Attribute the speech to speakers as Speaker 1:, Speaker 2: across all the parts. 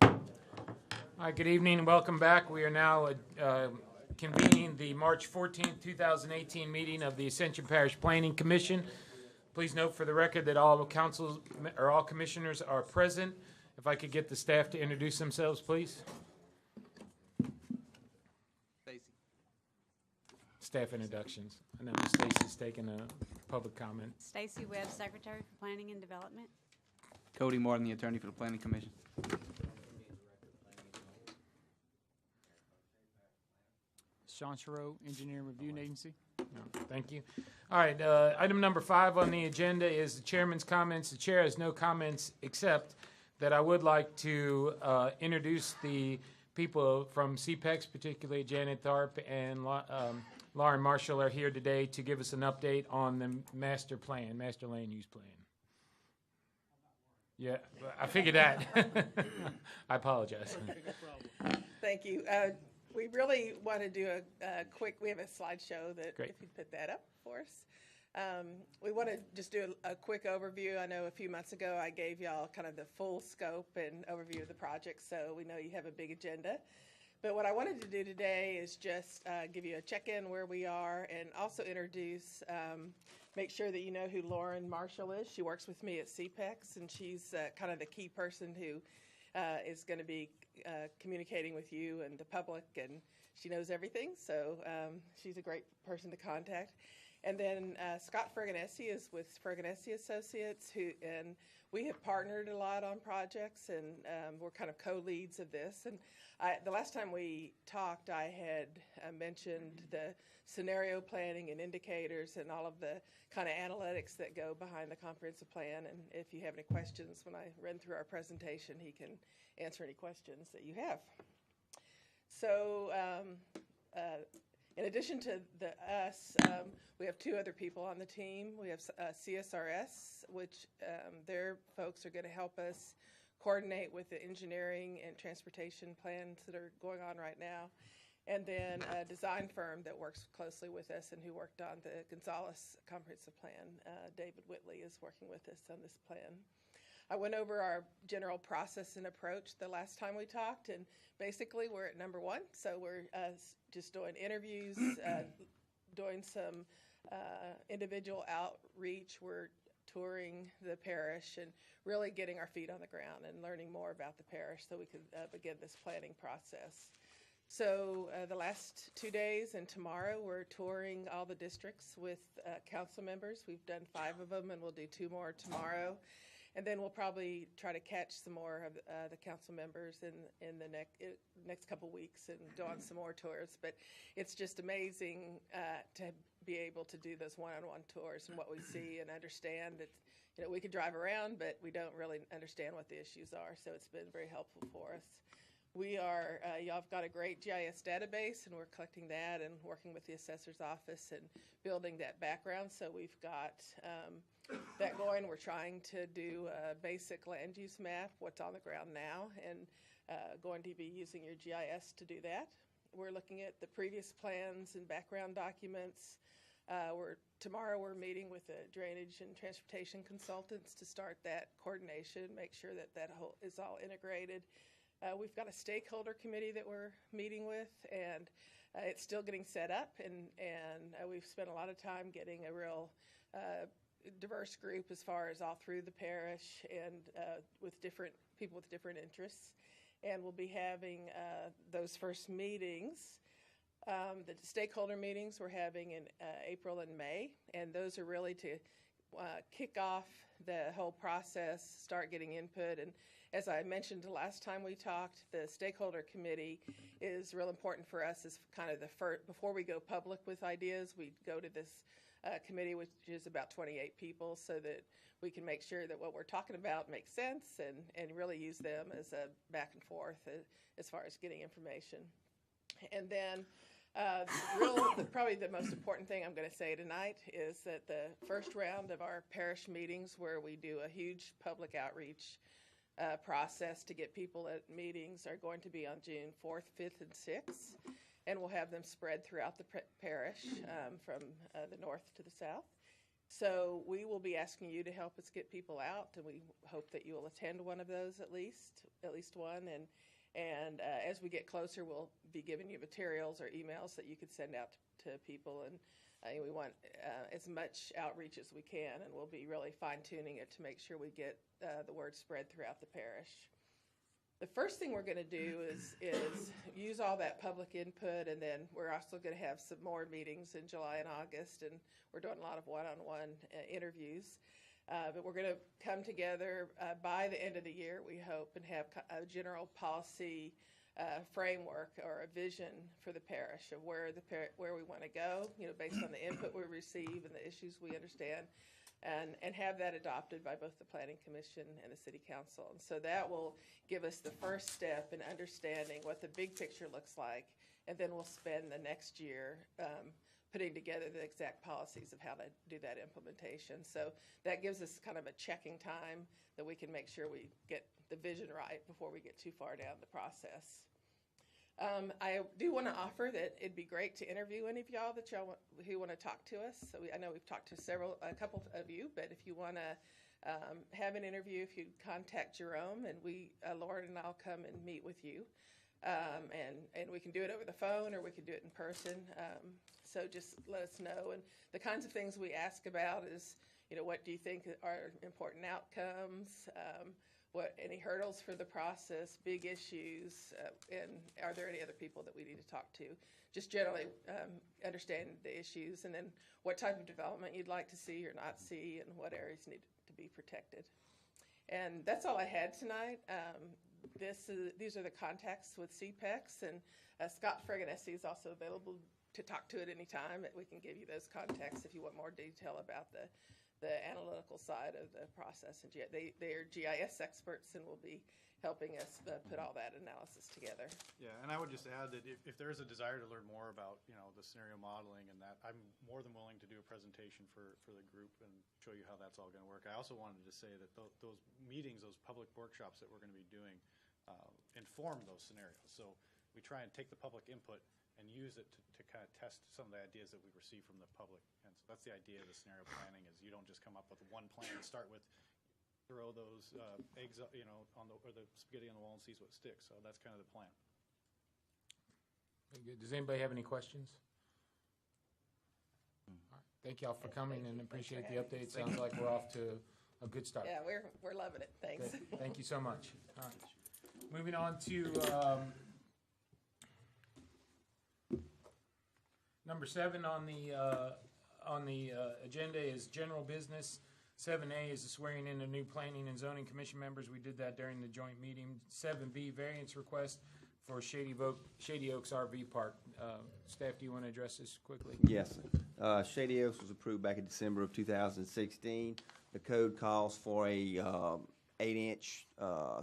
Speaker 1: All right, good evening and welcome back. We are now convening the March 14th, 2018 meeting of the Ascension Parish Planning Commission. Please note for the record that all councils or all commissioners are present. If I could get the staff to introduce themselves, please.
Speaker 2: Stacy.
Speaker 1: Staff introductions. I know Stacy's taking a public comment.
Speaker 3: Stacy Webb, Secretary for Planning and Development.
Speaker 2: Cody Martin, the Attorney for the Planning Commission.
Speaker 4: Sean Chereau, Engineering Review Agency.
Speaker 1: Thank you. All right, item number 5 on the agenda is the chairman's comments. The chair has no comments except that I would like to introduce the people from CPEX, particularly Janet Tharp and Lauren Marshall are here today to give us an update on the master land use plan. Yeah, I figured that. I apologize.
Speaker 5: Thank you. We really want to do a quick, we have a slideshow that
Speaker 1: Great.
Speaker 5: If you put that up for us. We want to just do a quick overview. I know a few months ago I gave y'all kind of the full scope and overview of the project, so we know you have a big agenda. But what I wanted to do today is just give you a check-in where we are and also introduce, make sure that you know who Lauren Marshall is. She works with me at CPEX, and she's kind of the key person who is going to be communicating with you and the public, and she knows everything, so she's a great person to contact. And then Scott Ferganesi is with Ferganesi Associates, and we have partnered a lot on projects, and we're kind of co-leads of this. And the last time we talked, I had mentioned the scenario planning and indicators and all of the kind of analytics that go behind the comprehensive plan. And if you have any questions when I run through our presentation, he can answer any questions that you have. So in addition to us, we have 2 other people on the team. We have CSRS, which their folks are going to help us coordinate with the engineering and transportation plans that are going on right now. And then a design firm that works closely with us and who worked on the Gonzales comprehensive plan. David Whitley is working with us on this plan. I went over our general process and approach the last time we talked, and basically we're at number 1. So we're just doing interviews, doing some individual outreach. We're touring the parish and really getting our feet on the ground and learning more about the parish so we could begin this planning process. So the last 2 days and tomorrow we're touring all the districts with council members. We've done 5 of them and we'll do 2 more tomorrow. And then we'll probably try to catch some more of the council members in the next couple weeks and go on some more tours. But it's just amazing to be able to do those one-on-one tours and what we see and understand. That, we could drive around, but we don't really understand what the issues are. So it's been very helpful for us. We are, y'all have got a great GIS database, and we're collecting that and working with the assessor's office and building that background. So we've got that going. We're trying to do a basic land use map, what's on the ground now, and going to be using your GIS to do that. We're looking at the previous plans and background documents. Tomorrow we're meeting with the drainage and transportation consultants to start that coordination, make sure that whole is all integrated. We've got a stakeholder committee that we're meeting with, and it's still getting set up, and we've spent a lot of time getting a real diverse group as far as all through the parish and with different people with different interests. And we'll be having those first meetings. The stakeholder meetings we're having in April and May, and those are really to kick off the whole process, start getting input. And as I mentioned the last time we talked, the stakeholder committee is real important for us as kind of the first, before we go public with ideas, we go to this committee, which is about 28 people, so that we can make sure that what we're talking about makes sense and really use them as a back and forth as far as getting information. And then probably the most important thing I'm going to say tonight is that the first round of our parish meetings, where we do a huge public outreach process to get people at meetings, are going to be on June 4th, 5th, and 6th. And we'll have them spread throughout the parish from the north to the south. So we will be asking you to help us get people out, and we hope that you will attend one of those at least one. And as we get closer, we'll be giving you materials or emails that you could send out to people. And we want as much outreach as we can, and we'll be really fine-tuning it to make sure we get the word spread throughout the parish. The first thing we're going to do is use all that public input, and then we're also going to have some more meetings in July and August, and we're doing a lot of one-on-one interviews. But we're going to come together by the end of the year, we hope, and have a general policy framework or a vision for the parish of where we want to go, based on the input we receive and the issues we understand. And have that adopted by both the Planning Commission and the City Council. And so that will give us the first step in understanding what the big picture looks like, and then we'll spend the next year putting together the exact policies of how to do that implementation. So that gives us kind of a checking time that we can make sure we get the vision right before we get too far down the process. I do want to offer that it'd be great to interview any of y'all who want to talk to us. So I know we've talked to a couple of you, but if you want to have an interview, if you contact Jerome, and Lauren and I'll come and meet with you, and we can do it over the phone or we can do it in person. So just let us know. And the kinds of things we ask about is, what do you think are important outcomes? Any hurdles for the process, big issues, and are there any other people that we need to talk to? Just generally understand the issues, and then what type of development you'd like to see or not see, and what areas need to be protected. And that's all I had tonight. These are the contacts with CPEX, and Scott Freganesi is also available to talk to at any time. We can give you those contacts if you want more detail about the analytical side of the process. And they are GIS experts and will be helping us put all that analysis together.
Speaker 6: Yeah, and I would just add that if there is a desire to learn more about the scenario modeling and that, I'm more than willing to do a presentation for the group and show you how that's all going to work. I also wanted to say that those meetings, those public workshops that we're going to be doing inform those scenarios. So we try and take the public input and use it to kind of test some of the ideas that we receive from the public. And so that's the idea of the scenario planning, is you don't just come up with one plan and start with throw those eggs up, or the spaghetti on the wall and sees what sticks. So that's kind of the plan.
Speaker 1: Very good. Does anybody have any questions? All right. Thank y'all for coming, and appreciate the update. Sounds like we're off to a good start.
Speaker 5: Yeah, we're loving it. Thanks.
Speaker 1: Good. Thank you so much. All right. Moving on to number 7 on the agenda is general business. 7A is the swearing in of new planning and zoning commission members. We did that during the joint meeting. 7B, variance request for Shady Oaks RV Park. Staff, do you want to address this quickly?
Speaker 7: Yes. Shady Oaks was approved back in December of 2016. The code calls for a 8-inch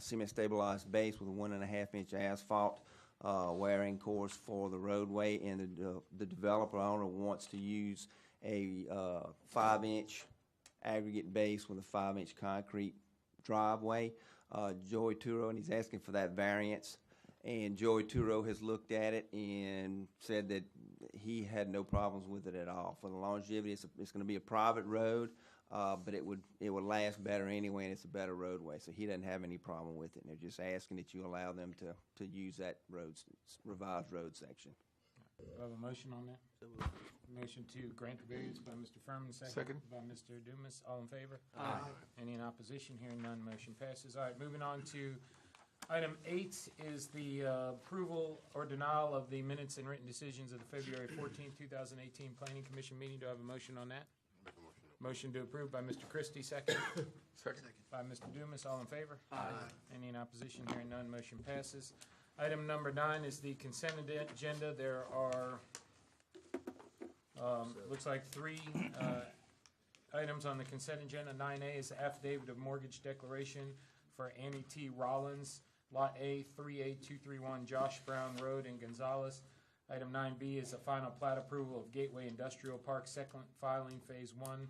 Speaker 7: cement stabilized base with a 1.5-inch asphalt wearing course for the roadway, and the developer owner wants to use a 5-inch aggregate base with a 5-inch concrete driveway. Joey Turo, and he's asking for that variance. And Joey Turo has looked at it and said that he had no problems with it at all. For the longevity, it's going to be a private road, but it would last better anyway, and it's a better roadway. So he doesn't have any problem with it. And they're just asking that you allow them to use that revised road section.
Speaker 1: Do I have a motion on that? Motion to grant the variance by Mr. Furman, second by Mr. Dumas. All in favor? Aye. Any in opposition? Hearing none, motion passes. All right, moving on to item 8 is the approval or denial of the minutes and written decisions of the February 14th, 2018 Planning Commission meeting. Do I have a motion on that?
Speaker 8: Make a motion.
Speaker 1: Motion to approve by Mr. Christie, second.
Speaker 8: Second.
Speaker 1: By Mr. Dumas. All in favor?
Speaker 8: Aye.
Speaker 1: Any in opposition? Hearing none, motion passes. Item number 9 is the consent agenda. There are, looks like 3 items on the consent agenda. 9A is the affidavit of mortgage declaration for Annie T. Rollins, Lot A, 38231 Josh Brown Road in Gonzales. Item 9B is the final plat approval of Gateway Industrial Park, second filing, Phase 1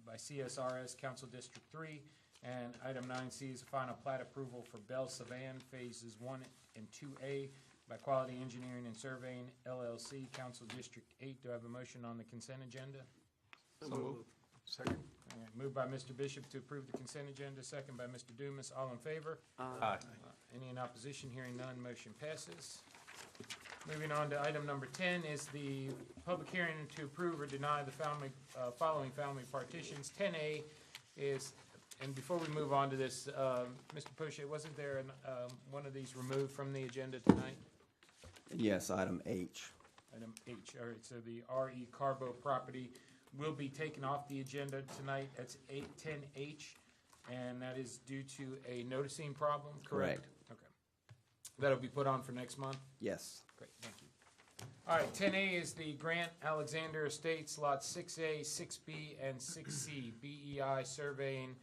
Speaker 1: by CSRS Council District 3. And item 9C is the final plat approval for Bell Savan, Phases 1 and 2A by Quality Engineering and Surveying, LLC, Council District 8. Do I have a motion on the consent agenda?
Speaker 8: So moved. Second.
Speaker 1: All right, moved by Mr. Bishop to approve the consent agenda, second by Mr. Dumas. All in favor?
Speaker 8: Aye.
Speaker 1: Any in opposition? Hearing none, motion passes. Moving on to item number 10 is the public hearing to approve or deny the following family partitions. 10A is, and before we move on to this, Mr. Pusha, wasn't there one of these removed from the agenda tonight?
Speaker 7: Yes, item H.
Speaker 1: Item H. All right, so the RE Carbo property will be taken off the agenda tonight. That's 10H, and that is due to a noticing problem, correct?
Speaker 7: Correct.
Speaker 1: Okay. That'll be put on for next month?
Speaker 7: Yes.
Speaker 1: Great, thank you. All right, 10A is the Grant Alexander Estates, lots 6A, 6B, and 6C, BEI Surveying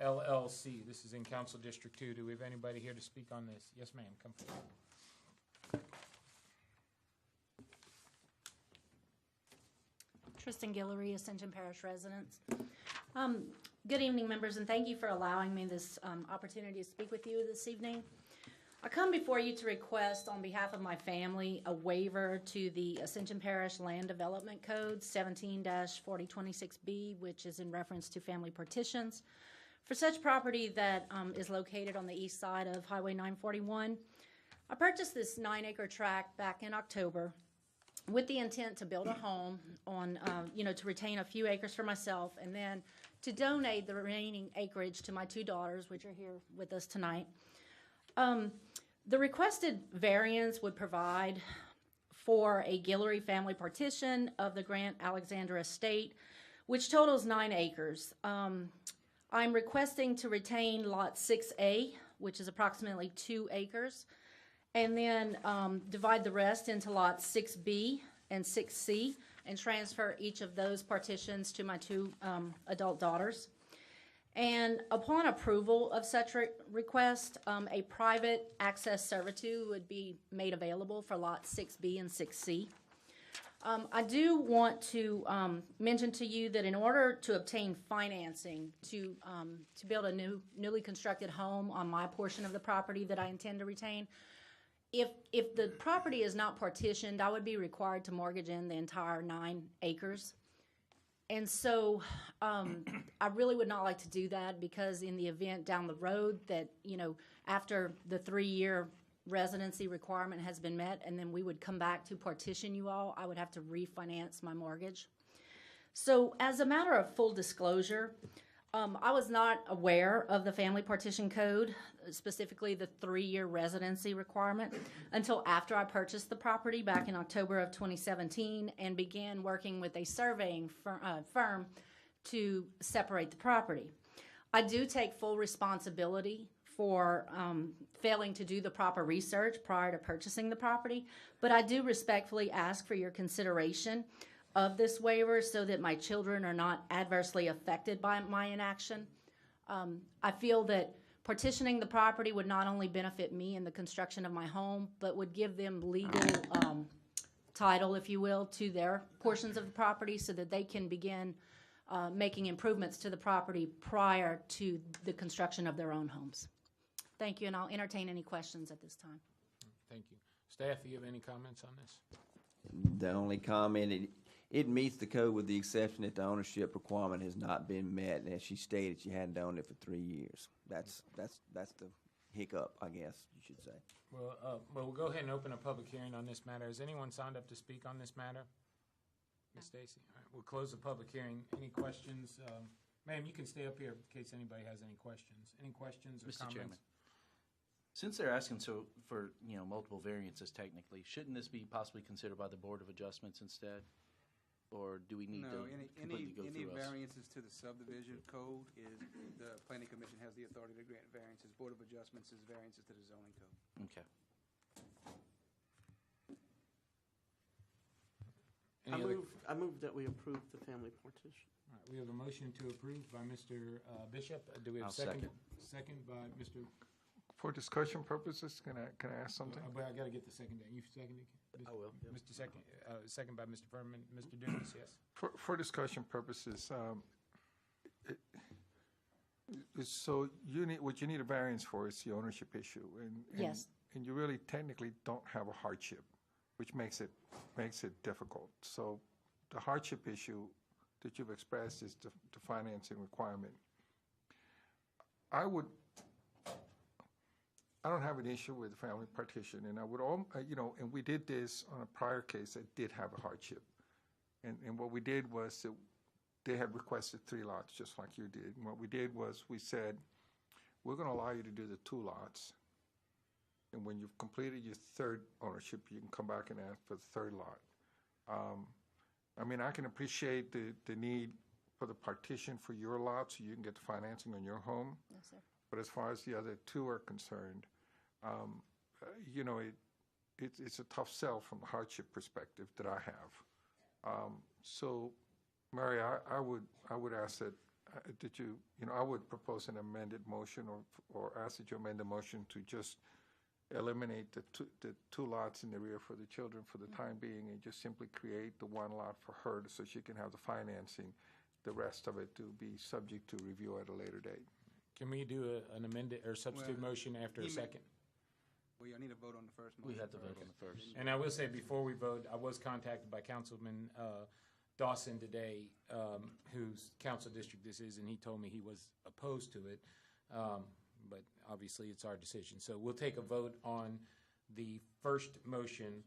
Speaker 1: LLC. This is in Council District 2. Do we have anybody here to speak on this? Yes, ma'am, come forward.
Speaker 9: Tristan Guillory, Ascension Parish residents. Good evening, members, and thank you for allowing me this opportunity to speak with you this evening. I come before you to request on behalf of my family a waiver to the Ascension Parish Land Development Code 17-4026B, which is in reference to family partitions, for such property that is located on the east side of Highway 941. I purchased this 9-acre tract back in October with the intent to build a home on, to retain a few acres for myself and then to donate the remaining acreage to my 2 daughters, which are here with us tonight. The requested variance would provide for a Guillory family partition of the Grant Alexander Estate, which totals 9 acres. I'm requesting to retain lot 6A, which is approximately 2 acres, and then divide the rest into lots 6B and 6C and transfer each of those partitions to my 2 adult daughters. And upon approval of such request, a private access servitude would be made available for lots 6B and 6C. I do want to mention to you that in order to obtain financing to build a newly constructed home on my portion of the property that I intend to retain, if the property is not partitioned, I would be required to mortgage in the entire 9 acres. And so I really would not like to do that, because in the event down the road that, after the 3-year residency requirement has been met and then we would come back to partition you all, I would have to refinance my mortgage. So as a matter of full disclosure, I was not aware of the family partition code, specifically the 3-year residency requirement, until after I purchased the property back in October of 2017 and began working with a surveying firm to separate the property. I do take full responsibility for failing to do the proper research prior to purchasing the property, but I do respectfully ask for your consideration of this waiver so that my children are not adversely affected by my inaction. I feel that partitioning the property would not only benefit me in the construction of my home, but would give them legal title, if you will, to their portions of the property so that they can begin making improvements to the property prior to the construction of their own homes. Thank you, and I'll entertain any questions at this time.
Speaker 1: Thank you. Staff, do you have any comments on this?
Speaker 7: The only comment, it meets the code with the exception that the ownership requirement has not been met, and as she stated, she hadn't owned it for 3 years. That's the hiccup, I guess you should say.
Speaker 1: Well, we'll go ahead and open a public hearing on this matter. Has anyone signed up to speak on this matter? Ms. Stacy? All right, we'll close the public hearing. Any questions? Ma'am, you can stay up here in case anybody has any questions. Any questions or
Speaker 10: Mr.
Speaker 1: comments?
Speaker 10: Chairman, since they're asking for multiple variances technically, shouldn't this be possibly considered by the Board of Adjustments instead? Or do we need to completely go
Speaker 2: any
Speaker 10: through us?
Speaker 2: variances to the subdivision code is, the planning commission has the authority to grant variances. Board of Adjustments is variances to the zoning code.
Speaker 10: Okay.
Speaker 11: I move that we approve the family partition.
Speaker 1: All right, we have a motion to approve by Mr. Bishop. Do we have a
Speaker 10: I'll
Speaker 1: second? Second by Mr.
Speaker 8: For discussion purposes, can I ask something?
Speaker 1: But I gotta get the second. You seconded?
Speaker 10: I will, yeah.
Speaker 1: Mr. Second, second by Mr. Furman. Mr. Dumas, yes.
Speaker 8: For discussion purposes, so what you need a variance for is the ownership issue, and
Speaker 9: Yes.
Speaker 8: and you really technically don't have a hardship, which makes it difficult. So the hardship issue that you've expressed is the financing requirement. I don't have an issue with family partition, and I would and we did this on a prior case that did have a hardship. And what we did was that they had requested 3 lots, just like you did. And what we did was we said, we're going to allow you to do the 2 lots. And when you've completed your 3rd ownership, you can come back and ask for the 3rd lot. I mean, I can appreciate the need for the partition for your lot so you can get the financing on your home.
Speaker 9: Yes, sir.
Speaker 8: But as far as the other 2 are concerned, it's a tough sell from the hardship perspective that I have. So, Mary, I would ask that I would propose an amended motion or ask that you amend the motion to just eliminate the two lots in the rear for the children for the time being and just simply create the 1 lot for her so she can have the financing, the rest of it to be subject to review at a later date.
Speaker 1: Can we do an amended or substitute motion after a second?
Speaker 2: Well, I need a vote on the first motion.
Speaker 10: We have to vote on the first.
Speaker 1: And I will say before we vote, I was contacted by Councilman Dawson today, whose council district this is, and he told me he was opposed to it. But obviously it's our decision. So we'll take a vote on the first motion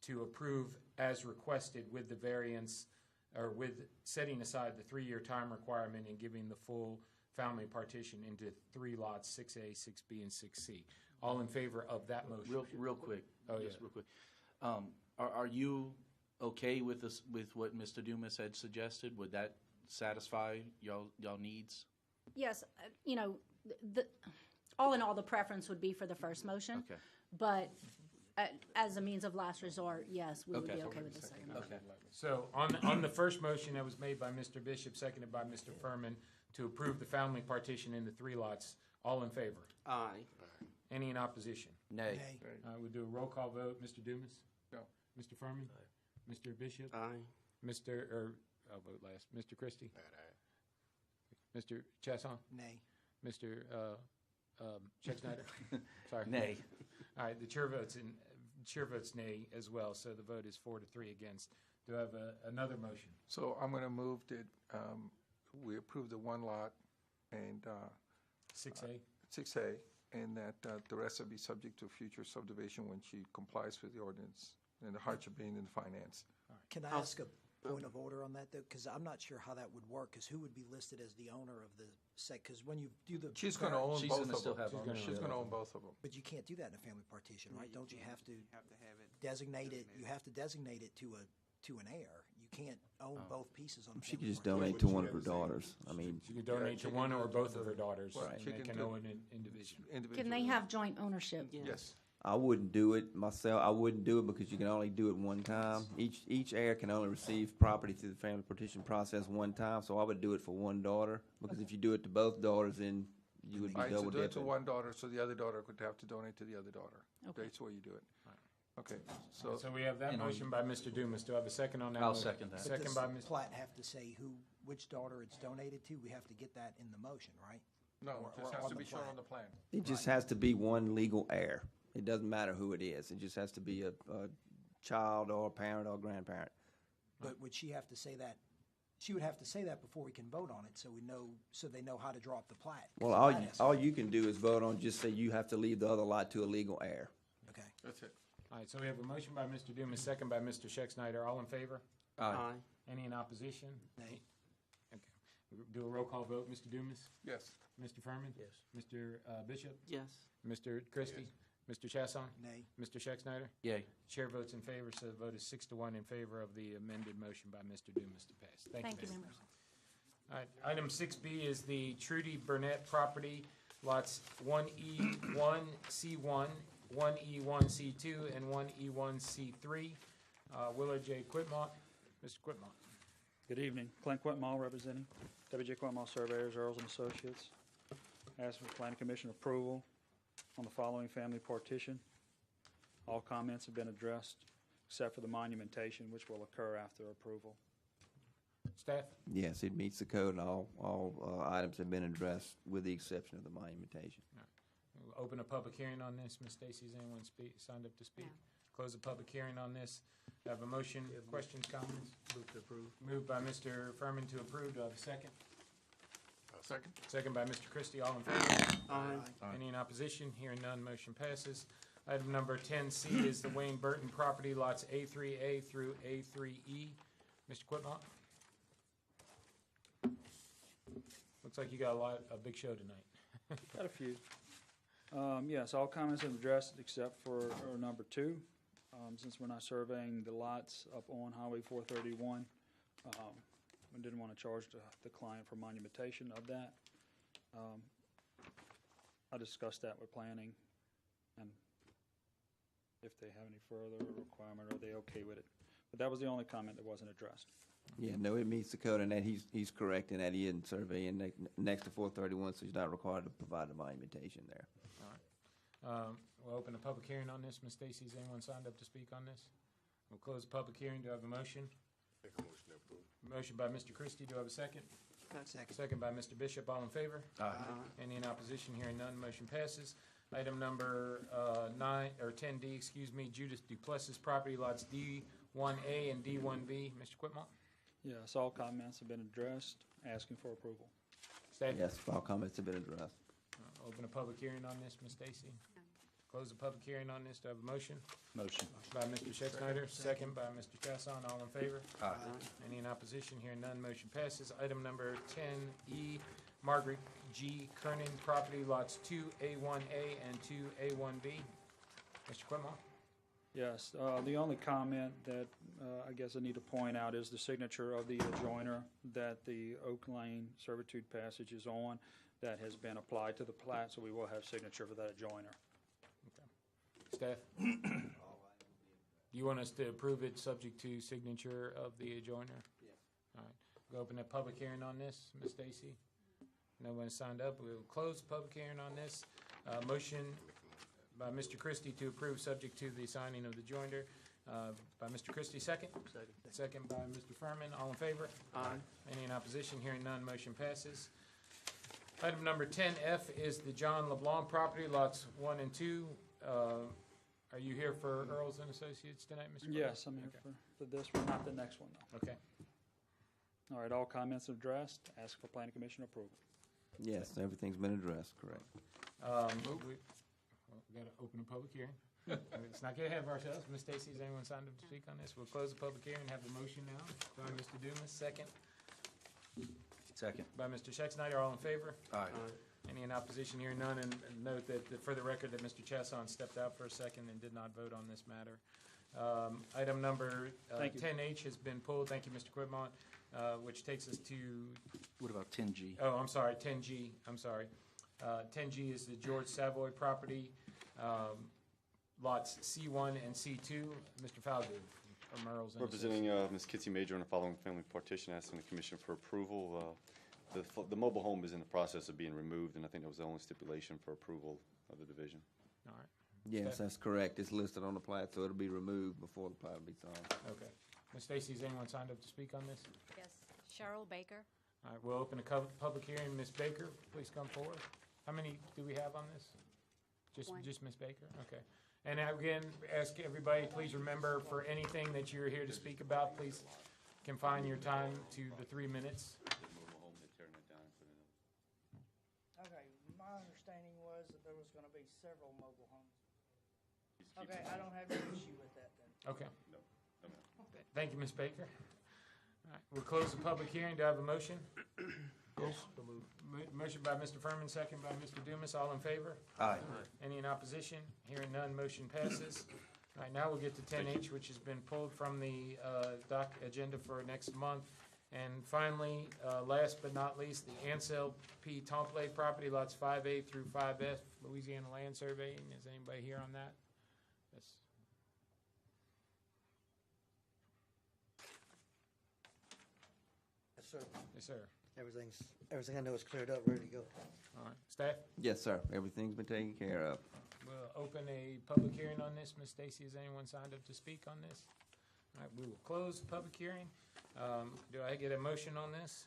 Speaker 1: to approve as requested with the variance or with setting aside the 3-year time requirement and giving the full family partition into 3 lots, 6A, 6B, and 6C. All in favor of that motion?
Speaker 10: Real quick.
Speaker 1: Oh,
Speaker 10: just
Speaker 1: yeah.
Speaker 10: real quick. Are you okay with this, with what Mr. Dumas had suggested? Would that satisfy y'all needs?
Speaker 9: Yes, all in all, the preference would be for the first motion.
Speaker 10: Okay.
Speaker 9: But as a means of last resort, yes, we would be okay with the second motion.
Speaker 10: Okay.
Speaker 1: So on the first motion that was made by Mr. Bishop, seconded by Mr. Furman, to approve the family partition into 3 lots, all in favor?
Speaker 11: Aye.
Speaker 1: Any in opposition?
Speaker 10: Nay.
Speaker 1: We'll do a roll call vote. Mr. Dumas?
Speaker 8: No.
Speaker 1: Mr. Furman? Mr. Bishop?
Speaker 11: Aye.
Speaker 1: I'll vote last. Mr. Christie? Mr. Chasson?
Speaker 12: Nay.
Speaker 1: Mr. Chuck Snyder? Sorry.
Speaker 10: Nay.
Speaker 1: All right, the chair votes nay as well, so the vote is 4-3 against. Do I have another motion?
Speaker 8: So I'm going to move that we approve the 1 lot and
Speaker 1: 6A?
Speaker 8: 6A, and that the rest will be subject to future subdivision when she complies with the ordinance, and the hardship being in the finance.
Speaker 12: Can I ask a point of order on that, though? Because I'm not sure how that would work, because who would be listed as the owner of the because when you do the...
Speaker 8: She's going to own
Speaker 10: She's
Speaker 8: both
Speaker 10: gonna
Speaker 8: of
Speaker 10: still
Speaker 8: them.
Speaker 10: have ownership.
Speaker 8: She's going to own both of them.
Speaker 12: But you can't do that in a family partition, right? Don't you have to
Speaker 2: have it
Speaker 12: designate it? You have to designate it to an heir. You can't own both pieces on the
Speaker 7: She could
Speaker 12: family
Speaker 7: just
Speaker 12: partition.
Speaker 7: donate to one of her daughters. I mean,
Speaker 1: She could donate to one or both of her daughters,
Speaker 8: Right.
Speaker 1: and
Speaker 8: She
Speaker 1: they
Speaker 8: can
Speaker 1: can
Speaker 8: do-
Speaker 1: own it individually.
Speaker 9: Can they have joint ownership?
Speaker 8: Yes.
Speaker 7: I wouldn't do it myself. I wouldn't do it because you can only do it one time. Each heir can only receive property through the family partition process one time, so I would do it for one daughter, because if you do it to both daughters, then you would be
Speaker 8: All right, so
Speaker 7: double
Speaker 8: do it to
Speaker 7: dipping.
Speaker 8: one daughter, so the other daughter could have to donate to the other daughter.
Speaker 9: Okay.
Speaker 8: That's where you do it. Okay,
Speaker 1: So
Speaker 8: so,
Speaker 1: we have that
Speaker 10: And on-
Speaker 1: motion by Mr. Dumas. Do I have a second on that?
Speaker 10: I'll
Speaker 1: motion?
Speaker 10: second that.
Speaker 12: But
Speaker 1: Second
Speaker 12: does
Speaker 1: by
Speaker 12: the
Speaker 1: Ms.
Speaker 12: plat have to say which daughter it's donated to? We have to get that in the motion, right?
Speaker 8: no,
Speaker 12: Or-
Speaker 8: it just
Speaker 12: or
Speaker 8: has
Speaker 12: on
Speaker 8: to
Speaker 12: the
Speaker 8: be shown
Speaker 12: plan.
Speaker 8: on the plan.
Speaker 7: It just has to be one legal heir. It doesn't matter who it is. It just has to be a child or a parent or grandparent.
Speaker 12: But would she have to say that? She would have to say that before we can vote on it, so they know how to draw up the plat. 'Cause
Speaker 7: Well,
Speaker 12: the
Speaker 7: all
Speaker 12: plat
Speaker 7: you,
Speaker 12: has to-
Speaker 7: all you can do is vote on, just say you have to leave the other lot to a legal heir.
Speaker 12: Okay.
Speaker 8: That's it.
Speaker 1: All right, so we have a motion by Mr. Dumas, second by Mr. Scheck-Snyder. All in favor?
Speaker 11: Aye.
Speaker 1: Any in opposition?
Speaker 12: Nay.
Speaker 1: Okay. We'll do a roll call vote. Mr. Dumas?
Speaker 8: Yes.
Speaker 1: Mr. Furman?
Speaker 10: Yes.
Speaker 1: Mr. Bishop?
Speaker 11: Yes.
Speaker 1: Mr. Christie? Mr. Chasson?
Speaker 12: Nay.
Speaker 1: Mr. Scheck-Snyder?
Speaker 10: Yay.
Speaker 1: Chair votes in favor, so the vote is 6-1 in favor of the amended motion by Mr. Dumas to pass.
Speaker 9: Thank you,
Speaker 1: Mayor.
Speaker 9: members.
Speaker 1: All right, item 6B is the Trudy Burnett property, lots 1E1C1, 1E1C2, and 1E1C3. Willard J. Quitmont. Mr. Quitmont.
Speaker 4: Good evening. Clint Quitmall representing W.J. Quitmall Surveyors, Earls and Associates. Ask for Planning Commission approval on the following family partition. All comments have been addressed, except for the monumentation, which will occur after approval.
Speaker 1: Staff?
Speaker 7: Yes, it meets the code, and all items have been addressed with the exception of the monumentation.
Speaker 1: We'll open a public hearing on this. Ms. Stacy, is anyone signed up to speak?
Speaker 3: No.
Speaker 1: Close the public hearing on this. Do I have a motion, questions, comments?
Speaker 6: Move to approve.
Speaker 1: Moved by Mr. Furman to approve. Do I have a second?
Speaker 8: Second.
Speaker 1: Second by Mr. Christie. All in favor?
Speaker 11: Aye.
Speaker 1: Any in opposition? Hearing none, motion passes. Item number 10C is the Wayne Burton property, lots A3A through A3E. Mr. Quitmont? Looks like you got a big show tonight.
Speaker 4: Got a few. Yes, all comments have been addressed except for number 2. Since we're not surveying the lots up on Highway 431, we didn't want to charge the client for monumentation of that. I discussed that with planning, and if they have any further requirement, are they okay with it? But that was the only comment that wasn't addressed.
Speaker 7: Yeah, no, it meets the code, and that he's correct in that he isn't surveying next to 431, so he's not required to provide a monumentation there.
Speaker 1: We'll open a public hearing on this. Ms. Stacy, is anyone signed up to speak on this? We'll close the public hearing. Do I have a motion?
Speaker 8: Make a motion to approve.
Speaker 1: Motion by Mr. Christie. Do I have a second?
Speaker 12: Second.
Speaker 1: Second by Mr. Bishop. All in favor?
Speaker 10: Aye.
Speaker 1: Any in opposition? Hearing none, motion passes. Item number 10D, Judith Duplessis property, lots D1A and D1B. Mr. Quitmont?
Speaker 4: Yes, all comments have been addressed, asking for approval.
Speaker 1: Staff?
Speaker 7: Yes, all comments have been addressed.
Speaker 1: Open a public hearing on this, Ms. Stacy. Close the public hearing on this. Do I have a motion?
Speaker 10: Motion.
Speaker 1: By Mr. Schexnayder, second by Mr. Chasson. All in favor?
Speaker 10: Aye.
Speaker 1: Any in opposition? Hearing none, motion passes. Item number 10E, Margaret G. Kernan property, lots 2A1A and 2A1B. Mr. Quitmont?
Speaker 4: Yes, the only comment that I guess I need to point out is the signature of the adjoiner that the Oak Lane servitude passage is on. That has been applied to the plat, so we will have signature for that adjoiner.
Speaker 1: Staff? You want us to approve it subject to signature of the adjoiner?
Speaker 2: Yes.
Speaker 1: All right. We'll open a public hearing on this, Ms. Stacy. No one signed up. We'll close the public hearing on this. Motion by Mr. Christie to approve subject to the signing of the joinder. By Mr. Christie, second? Second by Mr. Furman. All in favor?
Speaker 11: Aye.
Speaker 1: Any in opposition? Hearing none, motion passes. Item number 10F is the John LeBlanc property, lots 1 and 2. Are you here for Earls and Associates tonight, Mr. Quitmont?
Speaker 4: Yes, I'm here for this one, not the next one, though.
Speaker 1: Okay.
Speaker 4: All right, all comments addressed, ask for planning commission approval.
Speaker 7: Yes, everything's been addressed, correct.
Speaker 1: We got to open a public hearing. Let's not get ahead of ourselves. Ms. Stacy, has anyone signed up to speak on this? We'll close the public hearing, have the motion now. By Mr. Dumas, second.
Speaker 10: Second.
Speaker 1: By Mr. Schexnayder, all in favor?
Speaker 10: Aye.
Speaker 1: Any in opposition? Hearing none, and note that for the record that Mr. Chasson stepped out for a second and did not vote on this matter. Item number
Speaker 4: Thank you.
Speaker 1: 10H has been pulled. Thank you, Mr. Quitmont, which takes us to,
Speaker 10: What about 10G?
Speaker 1: oh, I'm sorry, 10G. I'm sorry. 10G is the George Savoy property, lots C1 and C2. Mr. Falgood from Earls and
Speaker 13: Representing Ms. Kitsy Major on the following family partition, asking the commission for approval. The mobile home is in the process of being removed, and I think that was the only stipulation for approval of the division.
Speaker 1: All right.
Speaker 7: Yes, that's correct. It's listed on the plat, so it'll be removed before the plat will be signed.
Speaker 1: Okay. Ms. Stacy, has anyone signed up to speak on this?
Speaker 3: Yes. Cheryl Baker.
Speaker 1: All right, we'll open a public hearing. Ms. Baker, please come forward. How many do we have on this?
Speaker 3: One.
Speaker 1: Just Ms. Baker? Okay. And again, ask everybody, please remember, for anything that you're here to speak about, please confine your time to the 3 minutes.
Speaker 13: Mobile home, they're tearing it down and putting it up.
Speaker 14: Okay, my understanding was that there was gonna be several mobile homes.
Speaker 13: Just keep
Speaker 14: Okay,
Speaker 13: it-
Speaker 14: I don't have any issue with that then.
Speaker 1: Okay.
Speaker 13: No, no, ma'am.
Speaker 1: Thank you, Ms. Baker. All right, we'll close the public hearing. Do I have a motion? Motion by Mr. Furman, second by Mr. Dumas. All in favor?
Speaker 10: Aye.
Speaker 1: Any in opposition? Hearing none, motion passes. All right, now we'll get to 10H, which has been pulled from the doc agenda for next month. And finally, last but not least, the Ansel P. Temple property, lots 5A through 5F, Louisiana Land Surveying. Is anybody here on that? Yes.
Speaker 15: Yes, sir.
Speaker 1: Yes, sir.
Speaker 15: Everything I know is cleared up, ready to go.
Speaker 1: All right. Staff?
Speaker 7: Yes, sir. Everything's been taken care of.
Speaker 1: We'll open a public hearing on this. Ms. Stacy, has anyone signed up to speak on this? All right, we will close the public hearing. Do I get a motion on this?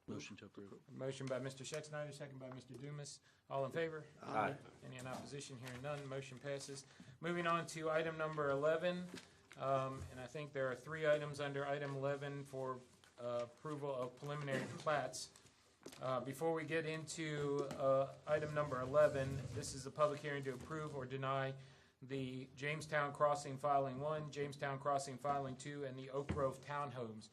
Speaker 10: Motion to approve.
Speaker 1: A motion by Mr. Schexnayder, second by Mr. Dumas. All in favor?
Speaker 10: Aye.
Speaker 1: Any in opposition? Hearing none, motion passes. Moving on to item number 11, And I think there are 3 items under item 11 for approval of preliminary plats. Before we get into item number 11, this is a public hearing to approve or deny the Jamestown Crossing Filing 1, Jamestown Crossing Filing 2, and the Oak Grove Townhomes.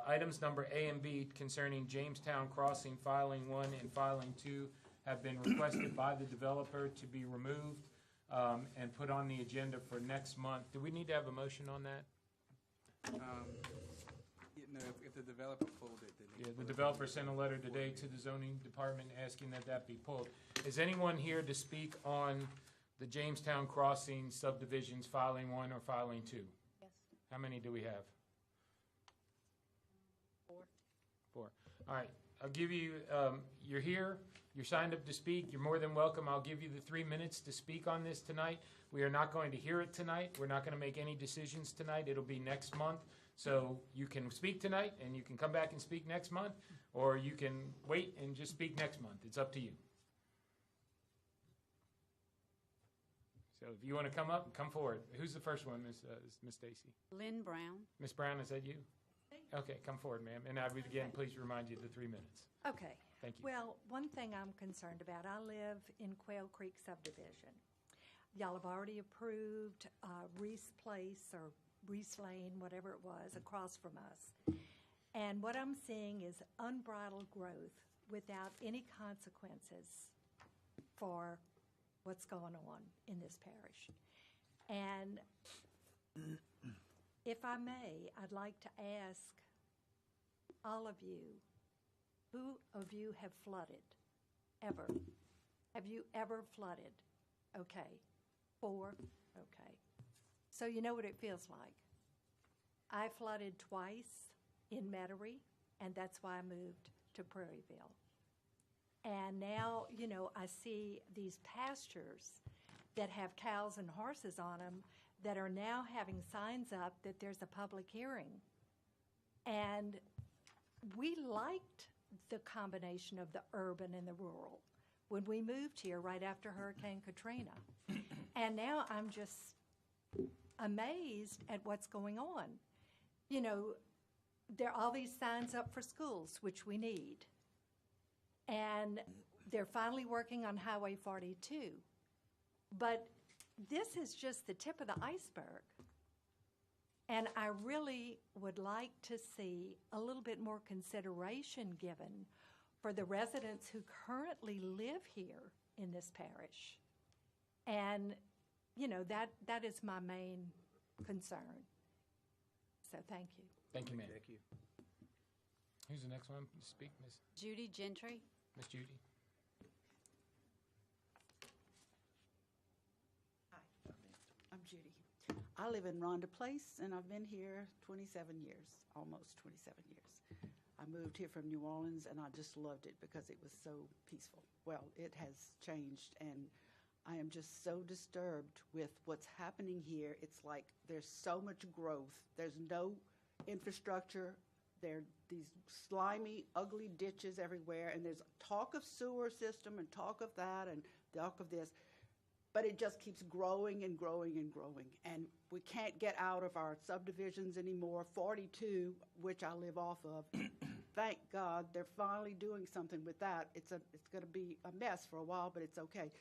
Speaker 1: Items number A and B concerning Jamestown Crossing Filing 1 and Filing 2 have been requested by the developer to be removed and put on the agenda for next month. Do we need to have a motion on that?
Speaker 2: No, if the developer pulled it, then.
Speaker 1: Yeah, the developer sent a letter today to the zoning department asking that that be pulled. Is anyone here to speak on the Jamestown Crossing subdivisions, Filing 1 or Filing 2?
Speaker 3: Yes.
Speaker 1: How many do we have?
Speaker 3: 4.
Speaker 1: 4. All right, I'll give you, you're here, you're signed up to speak, you're more than welcome. I'll give you the 3 minutes to speak on this tonight. We are not going to hear it tonight. We're not going to make any decisions tonight. It'll be next month. So you can speak tonight and you can come back and speak next month, or you can wait and just speak next month. It's up to you. So if you want to come up, come forward. Who's the first one, Miss Stacy?
Speaker 3: Lynn Brown.
Speaker 1: Miss Brown, is that you? Okay, come forward, ma'am. And I would again, please remind you of the 3 minutes.
Speaker 16: Okay.
Speaker 1: Thank you.
Speaker 16: Well, one thing I'm concerned about, I live in Quail Creek subdivision. Y'all have already approved Reese Place or Reese Lane, whatever it was, across from us. And what I'm seeing is unbridled growth without any consequences for what's going on in this parish. And if I may, I'd like to ask all of you, who of you have flooded? Ever? Have you ever flooded? Okay. 4? Okay. So you know what it feels like. I flooded twice in Metairie, and that's why I moved to Prairieville. And now, you know, I see these pastures that have cows and horses on them that are now having signs up that there's a public hearing. And we liked the combination of the urban and the rural when we moved here right after Hurricane Katrina. And now I'm just amazed at what's going on. You know, there are all these signs up for schools, which we need. And they're finally working on Highway 42. But this is just the tip of the iceberg. And I really would like to see a little bit more consideration given for the residents who currently live here in this parish. And, you know, that is my main concern. So thank you.
Speaker 1: Thank you, ma'am.
Speaker 2: Thank you.
Speaker 1: Who's the next one to speak, Miss
Speaker 3: Judy Gentry.
Speaker 1: Miss Judy?
Speaker 17: Hi, I'm Judy. I live in Rhonda Place, and I've been here 27 years, almost 27 years. I moved here from New Orleans, and I just loved it because it was so peaceful. Well, it has changed, and I am just so disturbed with what's happening here. It's like there's so much growth. There's no infrastructure. There are these slimy, ugly ditches everywhere, and there's talk of sewer system and talk of that and talk of this. But it just keeps growing and growing and growing. And we can't get out of our subdivisions anymore. 42, which I live off of, thank God they're finally doing something with that. It's going to be a mess for a while, but it's okay.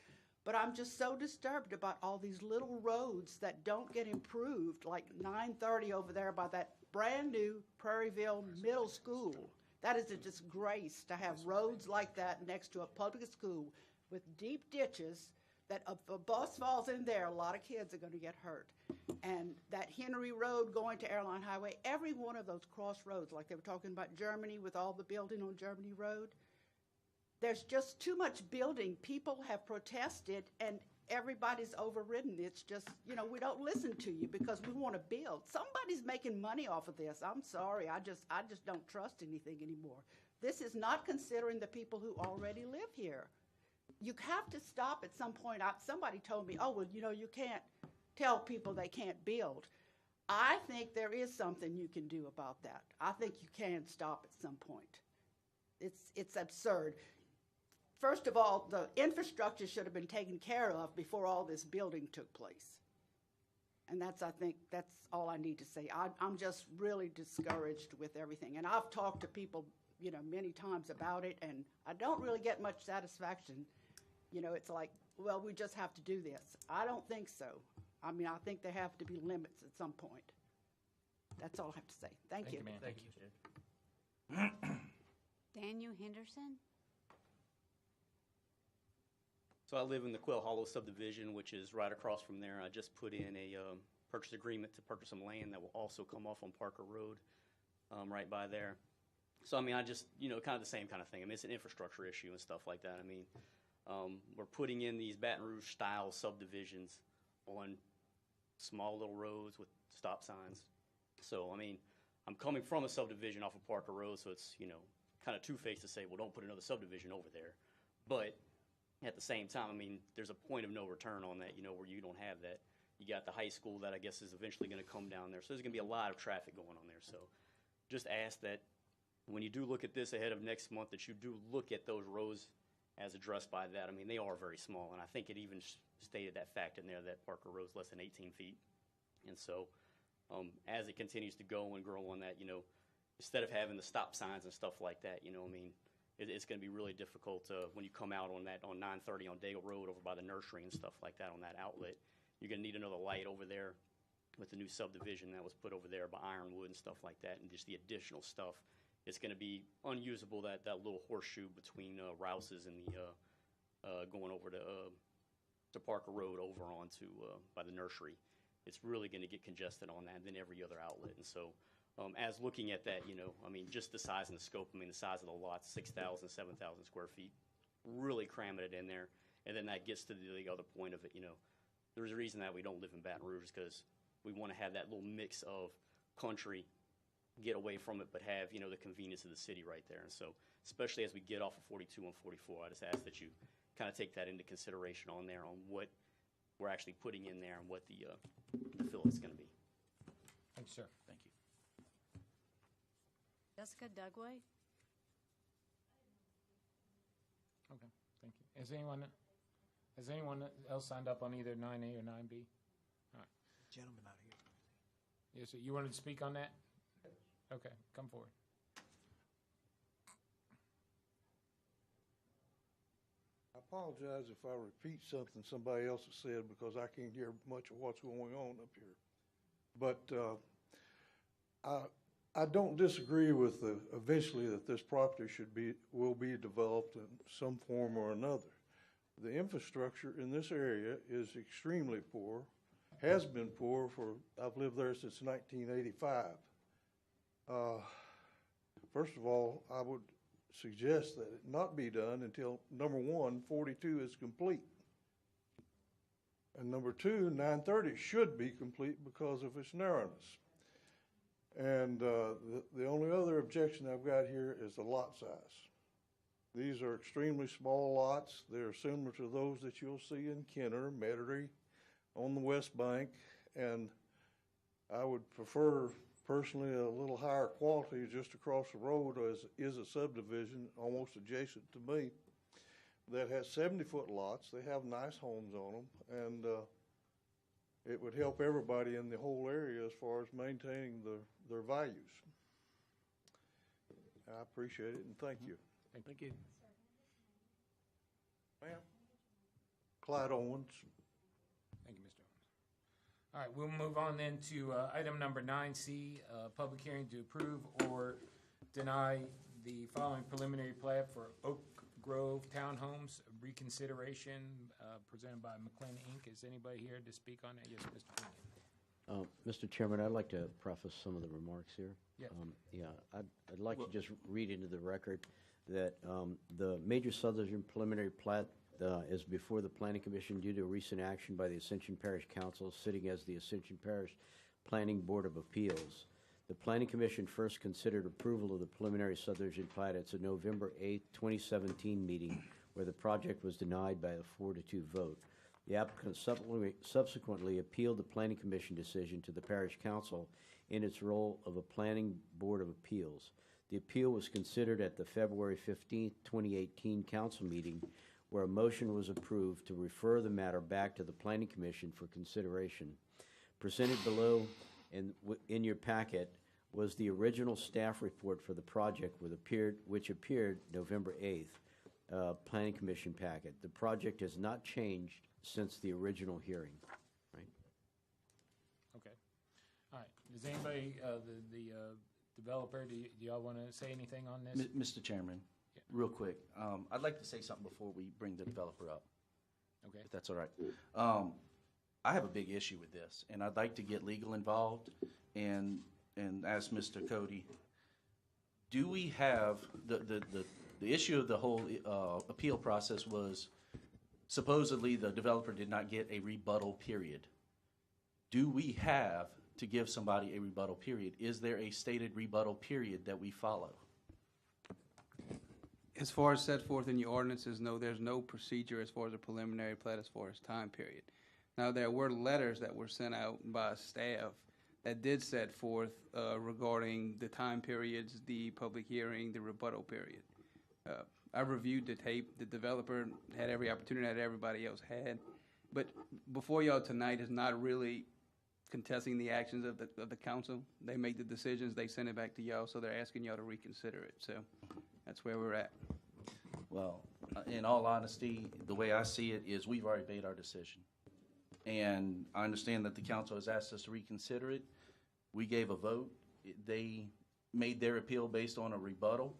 Speaker 17: But I'm just so disturbed about all these little roads that don't get improved, like 930 over there by that brand new Prairieville Middle School. That is a disgrace to have roads like that next to a public school with deep ditches that if a bus falls in there, a lot of kids are going to get hurt. And that Henry Road going to Airline Highway, every one of those crossroads, like they were talking about Germany with all the building on Germany Road, there's just too much building. People have protested, and everybody's overridden. It's just, you know, we don't listen to you because we want to build. Somebody's making money off of this. I'm sorry. I just don't trust anything anymore. This is not considering the people who already live here. You have to stop at some point. Somebody told me, oh, well, you know, you can't tell people they can't build. I think there is something you can do about that. I think you can stop at some point. It's absurd. First of all, the infrastructure should have been taken care of before all this building took place. And I think that's all I need to say. I'm just really discouraged with everything. And I've talked to people, many times about it, and I don't really get much satisfaction. It's like, well, we just have to do this. I don't think so. I mean, I think there have to be limits at some point. That's all I have to say. Thank you.
Speaker 1: ma'am.
Speaker 10: Thank you.
Speaker 3: Daniel Henderson.
Speaker 18: So I live in the Quill Hollow subdivision, which is right across from there. I just put in a purchase agreement to purchase some land that will also come off on Parker Road, right by there. So, I mean, I just, kind of the same kind of thing. I mean, it's an infrastructure issue and stuff like that. I mean, we're putting in these Baton Rouge style subdivisions on small little roads with stop signs. So, I mean, I'm coming from a subdivision off of Parker Road, so it's, kind of two-faced to say, well, don't put another subdivision over there. But at the same time, I mean, there's a point of no return on that, where you don't have that. You got the high school that I guess is eventually going to come down there. So there's going to be a lot of traffic going on there. So just ask that when you do look at this ahead of next month, that you do look at those roads as addressed by that. I mean, they are very small, and I think it even stated that fact in there that Parker Road's less than 18 feet. And so as it continues to go and grow on that, instead of having the stop signs and stuff like that, I mean, it's going to be really difficult when you come out on 930 on Daigle Road over by the nursery and stuff like that on that outlet. You're going to need another light over there with the new subdivision that was put over there by Ironwood and stuff like that, and just the additional stuff. It's going to be unusable, that little horseshoe between Rouse's and the going over to Parker Road over onto by the nursery. It's really going to get congested on that, and then every other outlet. And so as looking at that, I mean, just the size and the scope, I mean, the size of the lot, 6,000, 7,000 square feet, really cramming it in there. And then that gets to the other point of it, there's a reason that we don't live in Baton Rouge, because we want to have that little mix of country, get away from it, but have, the convenience of the city right there. And so, especially as we get off of 42 and 44, I just ask that you kind of take that into consideration on there, on what we're actually putting in there and what the fill is going to be.
Speaker 1: Thanks, sir.
Speaker 10: Thank you.
Speaker 3: Jessica Dugway.
Speaker 1: Okay, thank you. Has anyone else signed up on either 9A or 9B? All right.
Speaker 12: Gentleman out here.
Speaker 1: Yes, sir. You wanted to speak on that? Okay, come forward.
Speaker 19: I apologize if I repeat something somebody else has said, because I can't hear much of what's going on up here. But I don't disagree with eventually that this property will be developed in some form or another. The infrastructure in this area is extremely poor, has been poor I've lived there since 1985. First of all, I would suggest that it not be done until, number one, 42 is complete. And number two, 930 should be complete because of its narrowness. And the only other objection I've got here is the lot size. These are extremely small lots. They're similar to those that you'll see in Kenner, Metairie, on the West Bank, and I would prefer personally a little higher quality just across the road is a subdivision almost adjacent to me that has 70-foot lots. They have nice homes on them, and it would help everybody in the whole area as far as maintaining their values. I appreciate it, and thank you.
Speaker 1: Thank you.
Speaker 19: Ma'am? Clyde Owens.
Speaker 1: Thank you, Mr. Owens. All right, we'll move on then to item number 9C, public hearing to approve or deny the following preliminary plat for Oak Grove Townhomes reconsideration presented by McLean Inc. Is anybody here to speak on that? Yes, Mr. Finnegan.
Speaker 20: Mr. Chairman, I'd like to preface some of the remarks here.
Speaker 1: Yeah.
Speaker 20: I'd like to just read into the record that the major subdivision preliminary plat is before the Planning Commission due to recent action by the Ascension Parish Council, sitting as the Ascension Parish Planning Board of Appeals. The Planning Commission first considered approval of the preliminary subdivision plat at a November 8, 2017 meeting, where the project was denied by a 4-2 vote. The applicant subsequently appealed the Planning Commission decision to the Parish Council in its role of a Planning Board of Appeals. The appeal was considered at the February 15, 2018 council meeting, where a motion was approved to refer the matter back to the Planning Commission for consideration. Presented below in your packet was the original staff report for the project which appeared November 8th, Planning Commission packet. The project has not changed since the original hearing, right?
Speaker 1: Okay. All right. Does anybody, the developer, do y'all want to say anything on this?
Speaker 10: Mr. Chairman, real quick, I'd like to say something before we bring the developer up.
Speaker 1: Okay.
Speaker 10: If that's all right. I have a big issue with this, and I'd like to get legal involved and ask Mr. Cody, do we have, the issue of the whole appeal process was supposedly the developer did not get a rebuttal period. Do we have to give somebody a rebuttal period? Is there a stated rebuttal period that we follow?
Speaker 2: As far as set forth in your ordinances, no, there's no procedure as far as a preliminary plat as far as time period. Now, there were letters that were sent out by staff that did set forth regarding the time periods, the public hearing, the rebuttal period. I reviewed the tape. The developer had every opportunity that everybody else had. But before y'all tonight is not really contesting the actions of the council. They make the decisions, they send it back to y'all, so they're asking y'all to reconsider it. So that's where we're at.
Speaker 10: Well, in all honesty, the way I see it is we've already made our decision. And I understand that the council has asked us to reconsider it. We gave a vote. They made their appeal based on a rebuttal.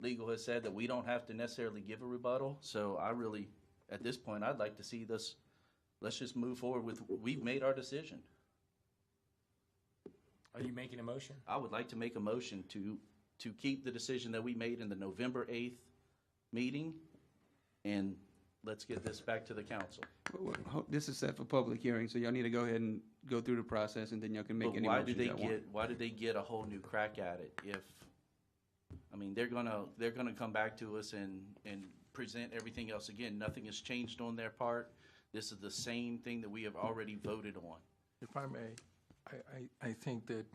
Speaker 10: Legal has said that we don't have to necessarily give a rebuttal. So I really, at this point, I'd like to see this, let's just move forward with, we've made our decision.
Speaker 1: Are you making a motion?
Speaker 10: I would like to make a motion to keep the decision that we made in the November 8th meeting, and let's get this back to the council.
Speaker 2: This is set for public hearing, so y'all need to go ahead and go through the process, and then y'all can make
Speaker 10: But
Speaker 2: any
Speaker 10: why
Speaker 2: motions
Speaker 10: do they
Speaker 2: y'all want.
Speaker 10: why did they get a whole new crack at it? If, I mean, they're gonna come back to us and present everything else again. Nothing has changed on their part. This is the same thing that we have already voted on.
Speaker 8: If I may, I think that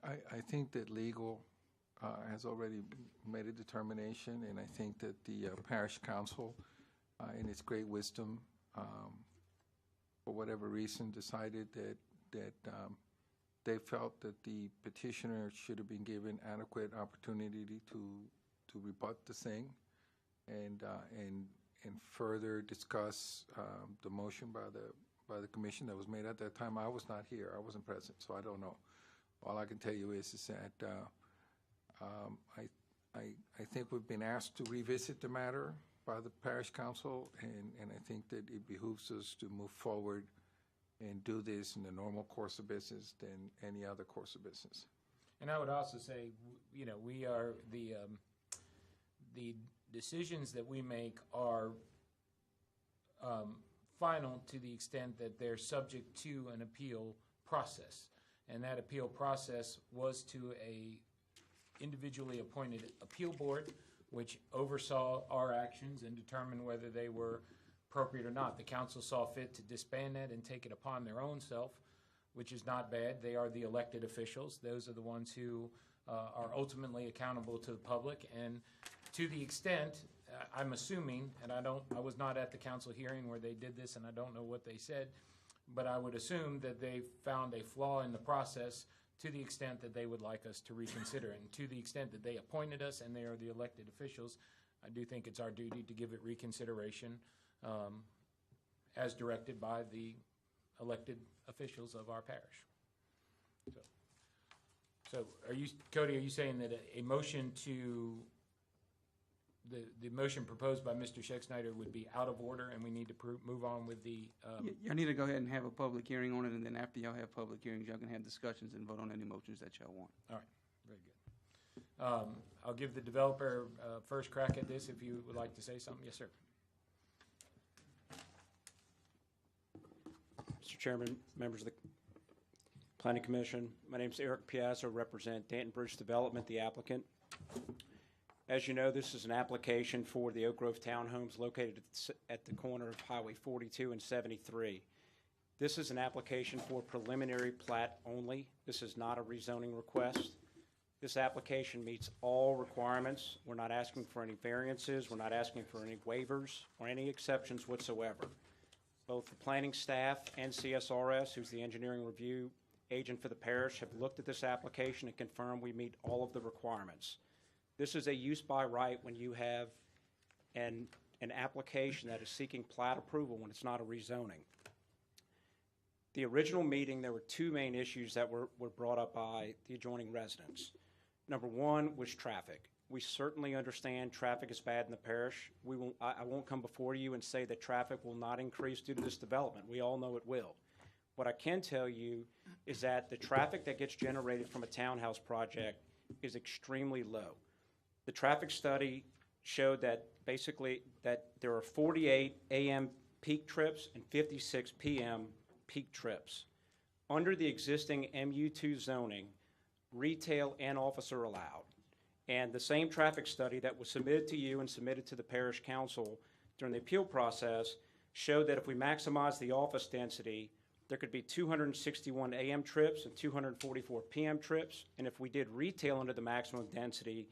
Speaker 8: I think that legal has already made a determination, and I think that the parish council, in its great wisdom, for whatever reason, decided that they felt that the petitioner should have been given adequate opportunity to rebut the thing, and further discuss the motion by the commission that was made at that time. I was not here; I wasn't present, so I don't know. All I can tell you is that I think we've been asked to revisit the matter by the parish council, and I think that it behooves us to move forward and do this in the normal course of business than any other course of business.
Speaker 1: And I would also say, you know, we are the decisions that we make are final to the extent that they're subject to an appeal process. And that appeal process was to a individually appointed appeal board, which oversaw our actions and determined whether they were appropriate or not. The council saw fit to disband that and take it upon their own self, which is not bad. They are the elected officials. Those are the ones who are ultimately accountable to the public. And to the extent, I'm assuming, and I was not at the council hearing where they did this, and I don't know what they said, but I would assume that they found a flaw in the process to the extent that they would like us to reconsider it. And to the extent that they appointed us and they are the elected officials, I do think it's our duty to give it reconsideration as directed by the elected officials of our parish. So are you, Cody, are you saying that a motion to the motion proposed by Mr. Scheck-Snyder would be out of order, and we need to move on with the...
Speaker 2: Y'all need to go ahead and have a public hearing on it, and then after y'all have public hearings, y'all can have discussions and vote on any motions that y'all want.
Speaker 1: All right, very good. I'll give the developer first crack at this if you would like to say something. Yes, sir.
Speaker 21: Mr. Chairman, members of the Planning Commission, my name is Eric Piazza, represent Danton Bridge Development, the applicant. As you know, this is an application for the Oak Grove Townhomes located at the corner of Highway 42 and 73. This is an application for preliminary plat only. This is not a rezoning request. This application meets all requirements. We're not asking for any variances. We're not asking for any waivers or any exceptions whatsoever. Both the planning staff and CSRS, who's the engineering review agent for the parish, have looked at this application and confirmed we meet all of the requirements. This is a use by right when you have an application that is seeking plat approval when it's not a rezoning. The original meeting, there were two main issues that were brought up by the adjoining residents. Number one was traffic. We certainly understand traffic is bad in the parish. I won't come before you and say that traffic will not increase due to this development. We all know it will. What I can tell you is that the traffic that gets generated from a townhouse project is extremely low. The traffic study showed that basically that there are 48 AM peak trips and 56 PM peak trips. Under the existing MU2 zoning, retail and office are allowed. And the same traffic study that was submitted to you and submitted to the parish council during the appeal process showed that if we maximize the office density, there could be 261 AM trips and 244 PM trips. And if we did retail under the maximum density,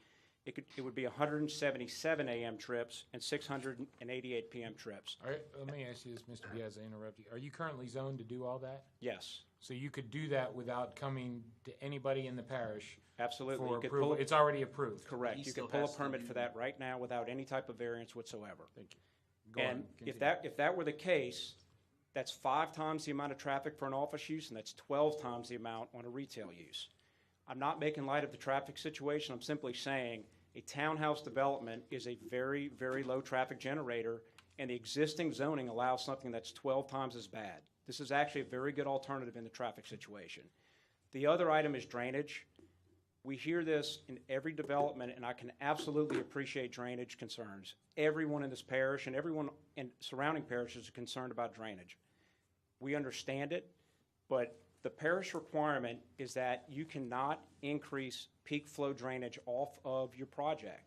Speaker 21: it would be 177 AM trips and 688 PM trips.
Speaker 1: All right, let me ask you this, Mr. Piazza, interrupt you. Are you currently zoned to do all that?
Speaker 21: Yes.
Speaker 1: So you could do that without coming to anybody in the parish?
Speaker 21: Absolutely.
Speaker 1: For
Speaker 21: You could
Speaker 1: approval?
Speaker 21: pull-
Speaker 1: It's already approved?
Speaker 21: Correct. You can pull a permit for that right now without any type of variance whatsoever. Thank you. And if that were the case, that's 5 times the amount of traffic for an office use, and that's 12 times the amount on a retail use. I'm not making light of the traffic situation. I'm simply saying a townhouse development is a very, very low traffic generator, and the existing zoning allows something that's 12 times as bad. This is actually a very good alternative in the traffic situation. The other item is drainage. We hear this in every development, and I can absolutely appreciate drainage concerns. Everyone in this parish and everyone in surrounding parishes is concerned about drainage. We understand it, but the parish requirement is that you cannot increase peak flow drainage off of your project.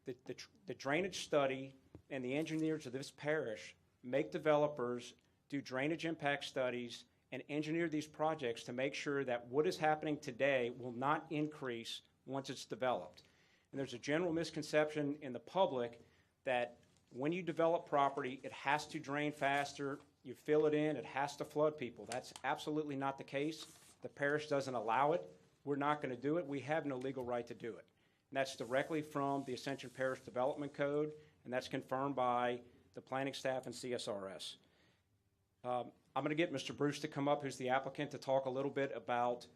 Speaker 21: The drainage study and the engineers of this parish make developers do drainage impact studies and engineer these projects to make sure that what is happening today will not increase once it's developed. And there's a general misconception in the public that when you develop property, it has to drain faster, you fill it in, it has to flood people. That's absolutely not the case. The parish doesn't allow it. We're not going to do it. We have no legal right to do it. And that's directly from the Ascension Parish Development Code, and that's confirmed by the planning staff and CSRS. I'm going to get Mr. Bruce to come up, who's the applicant, to talk a little bit about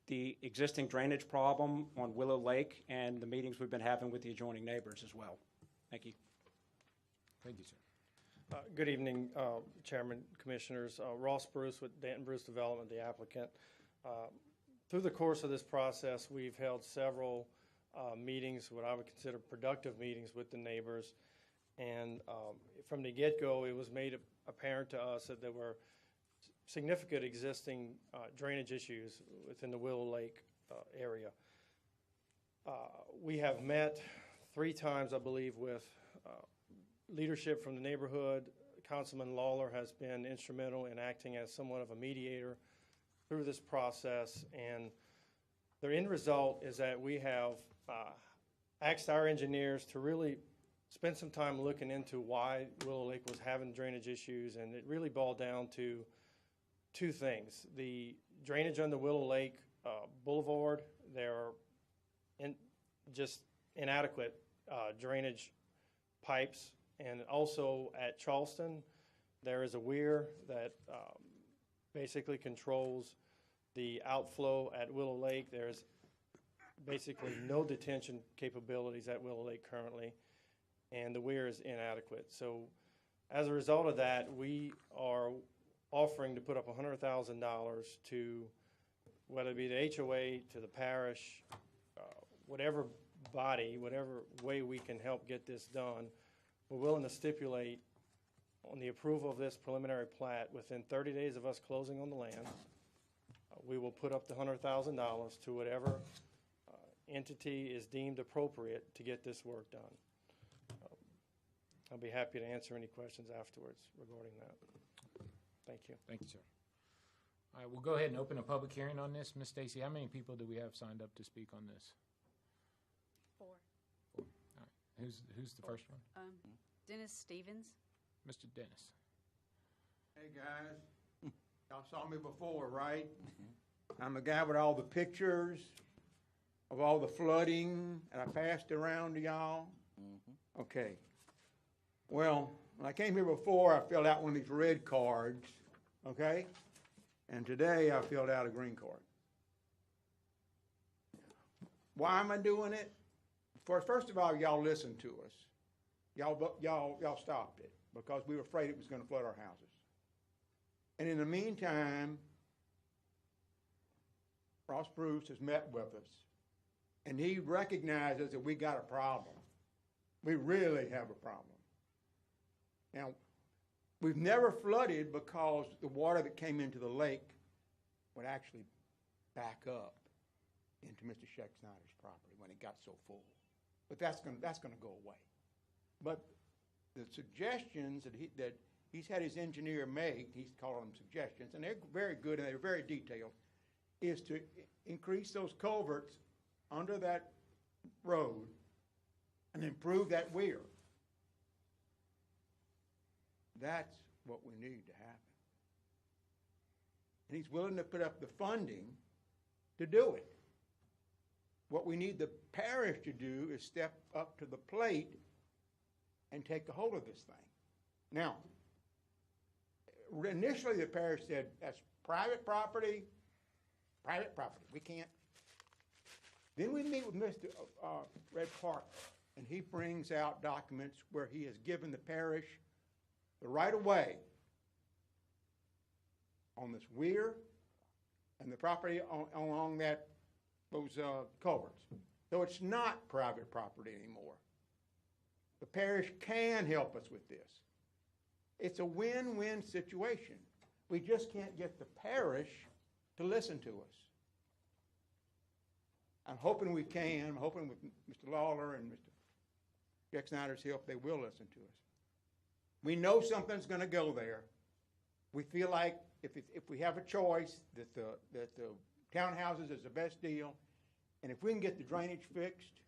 Speaker 21: the existing drainage problem on Willow Lake and the meetings we've been having with the adjoining neighbors as well. Thank you.
Speaker 1: Thank you, sir.
Speaker 14: Good evening, Chairman, Commissioners. Ross Bruce with Danton Bruce Development, the applicant. Through the course of this process, we've held several meetings, what I would consider productive meetings with the neighbors. And from the get-go, it was made apparent to us that there were significant existing drainage issues within the Willow Lake area. We have met 3 times, I believe, with leadership from the neighborhood. Councilman Lawler has been instrumental in acting as somewhat of a mediator through this process, and the end result is that we have asked our engineers to really spend some time looking into why Willow Lake was having drainage issues, and it really boiled down to 2 things. The drainage on the Willow Lake Boulevard, there are just inadequate drainage pipes, and also at Charleston, there is a weir that basically controls the outflow at Willow Lake. There's basically no detention capabilities at Willow Lake currently, and the weir is inadequate. So as a result of that, we are offering to put up $100,000 to, whether it be the HOA, to the parish, whatever body, whatever way we can help get this done. We're willing to stipulate on the approval of this preliminary plat within 30 days of us closing on the land. We will put up the $100,000 to whatever entity is deemed appropriate to get this work done. I'll be happy to answer any questions afterwards regarding that. Thank you.
Speaker 1: Thank you, sir. All right, we'll go ahead and open a public hearing on this. Ms. Stacy, how many people do we have signed up to speak on this?
Speaker 3: 4.
Speaker 1: 4. All right. Who's the first one?
Speaker 3: Dennis Stevens.
Speaker 1: Mr. Dennis.
Speaker 5: Hey, guys. Y'all saw me before, right? I'm the guy with all the pictures of all the flooding that I passed around to y'all. Okay. Well, when I came here before, I filled out one of these red cards, okay? And today, I filled out a green card. Why am I doing it? First of all, y'all listened to us. Y'all stopped it because we were afraid it was going to flood our houses. And in the meantime, Ross Bruce has met with us, and he recognizes that we got a problem. We really have a problem. Now, we've never flooded because the water that came into the lake would actually back up into Mr. Scheck Snyder's property when it got so full. But that's going to go away. But the suggestions that he's had his engineer make, he's calling them suggestions, and they're very good and they're very detailed, is to increase those culverts under that road and improve that weir. That's what we need to happen. And he's willing to put up the funding to do it. What we need the parish to do is step up to the plate and take a hold of this thing. Now, initially the parish said, that's private property, we can't. Then we meet with Mr. Red Park, and he brings out documents where he has given the parish the right of way on this weir and the property along those culverts. So it's not private property anymore. The parish can help us with this. It's a win-win situation. We just can't get the parish to listen to us. I'm hoping we can. I'm hoping with Mr. Lawler and Mr. Scheck Snyder's help, they will listen to us. We know something's going to go there. We feel like if we have a choice, that the townhouses is the best deal, and if we can get the drainage fixed,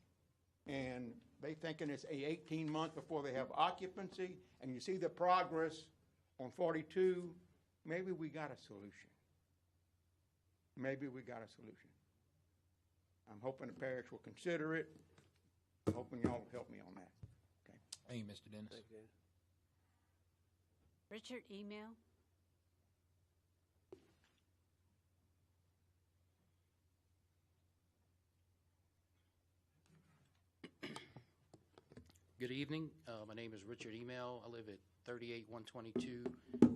Speaker 5: and they thinking it's 18 months before they have occupancy, and you see the progress on 42, maybe we got a solution. Maybe we got a solution. I'm hoping the parish will consider it. I'm hoping y'all will help me on that. Okay.
Speaker 1: Thank you, Mr. Dennis.
Speaker 11: Thank you.
Speaker 3: Richard, email.
Speaker 22: Good evening. My name is Richard Email. I live at 38122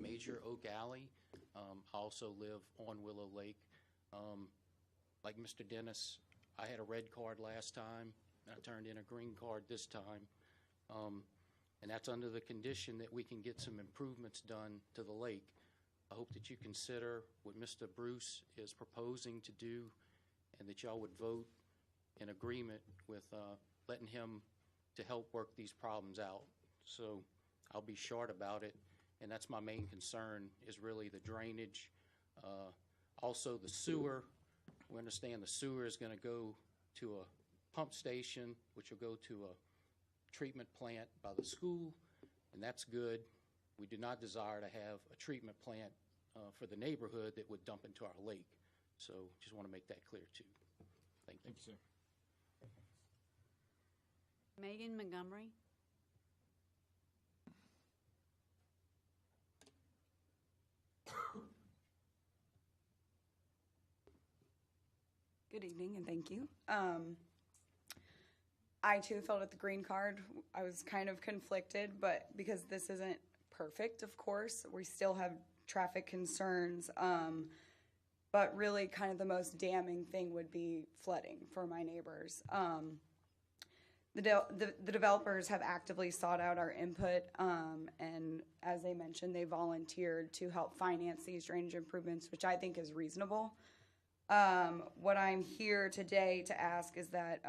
Speaker 22: Major Oak Alley. I also live on Willow Lake. Like Mr. Dennis, I had a red card last time. I turned in a green card this time. And that's under the condition that we can get some improvements done to the lake. I hope that you consider what Mr. Bruce is proposing to do and that y'all would vote in agreement with letting him to help work these problems out. So I'll be short about it, and that's my main concern is really the drainage. Also the sewer. We understand the sewer is going to go to a pump station, which will go to a treatment plant by the school, and that's good. We do not desire to have a treatment plant for the neighborhood that would dump into our lake. So just want to make that clear too. Thank you.
Speaker 1: Thank you, sir.
Speaker 3: Megan Montgomery.
Speaker 23: Good evening and thank you. I too filled out the green card. I was kind of conflicted, but because this isn't perfect, of course, we still have traffic concerns. But really kind of the most damning thing would be flooding for my neighbors. The developers have actively sought out our input, and as they mentioned, they volunteered to help finance these drainage improvements, which I think is reasonable. What I'm here today to ask is that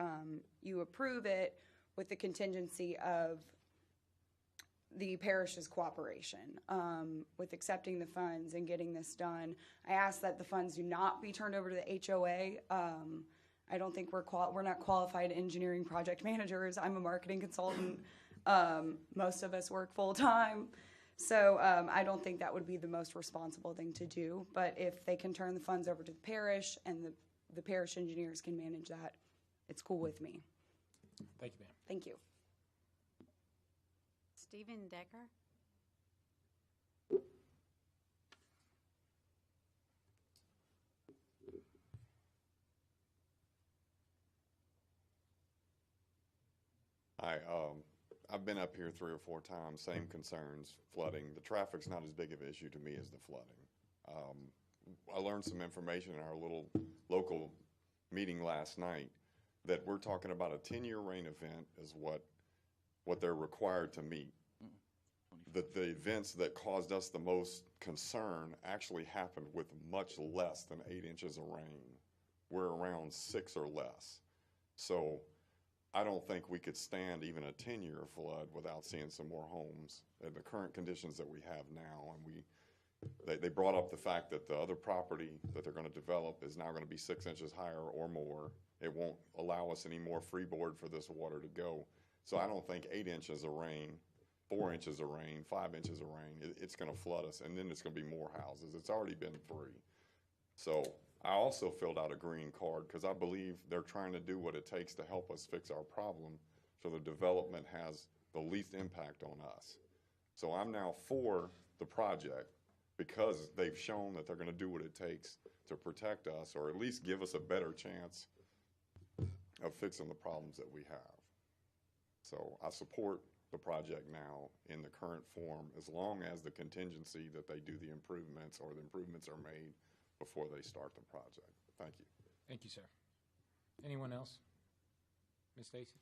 Speaker 23: you approve it with the contingency of the parish's cooperation with accepting the funds and getting this done. I ask that the funds do not be turned over to the HOA. I don't think we're not qualified engineering project managers. I'm a marketing consultant. Most of us work full time. So I don't think that would be the most responsible thing to do. But if they can turn the funds over to the parish and the parish engineers can manage that, it's cool with me.
Speaker 1: Thank you, ma'am.
Speaker 23: Thank you.
Speaker 3: Stephen Decker.
Speaker 4: I've been up here 3 or 4 times, same concerns, flooding. The traffic's not as big of an issue to me as the flooding. I learned some information in our little local meeting last night that we're talking about a 10-year rain event is what they're required to meet. The events that caused us the most concern actually happened with much less than 8 inches of rain. We're around 6 or less. So I don't think we could stand even a 10-year flood without seeing some more homes in the current conditions that we have now. And they brought up the fact that the other property that they're going to develop is now going to be 6 inches higher or more. It won't allow us any more freeboard for this water to go. So I don't think 8 inches of rain, 4 inches of rain, 5 inches of rain, it's going to flood us, and then it's going to be more houses. It's already been 3. So I also filled out a green card because I believe they're trying to do what it takes to help us fix our problem so the development has the least impact on us. So I'm now for the project because they've shown that they're going to do what it takes to protect us or at least give us a better chance of fixing the problems that we have. So I support the project now in the current form as long as the contingency that they do the improvements or the improvements are made before they start the project. Thank you.
Speaker 1: Thank you, sir. Anyone else? Ms. Stacy?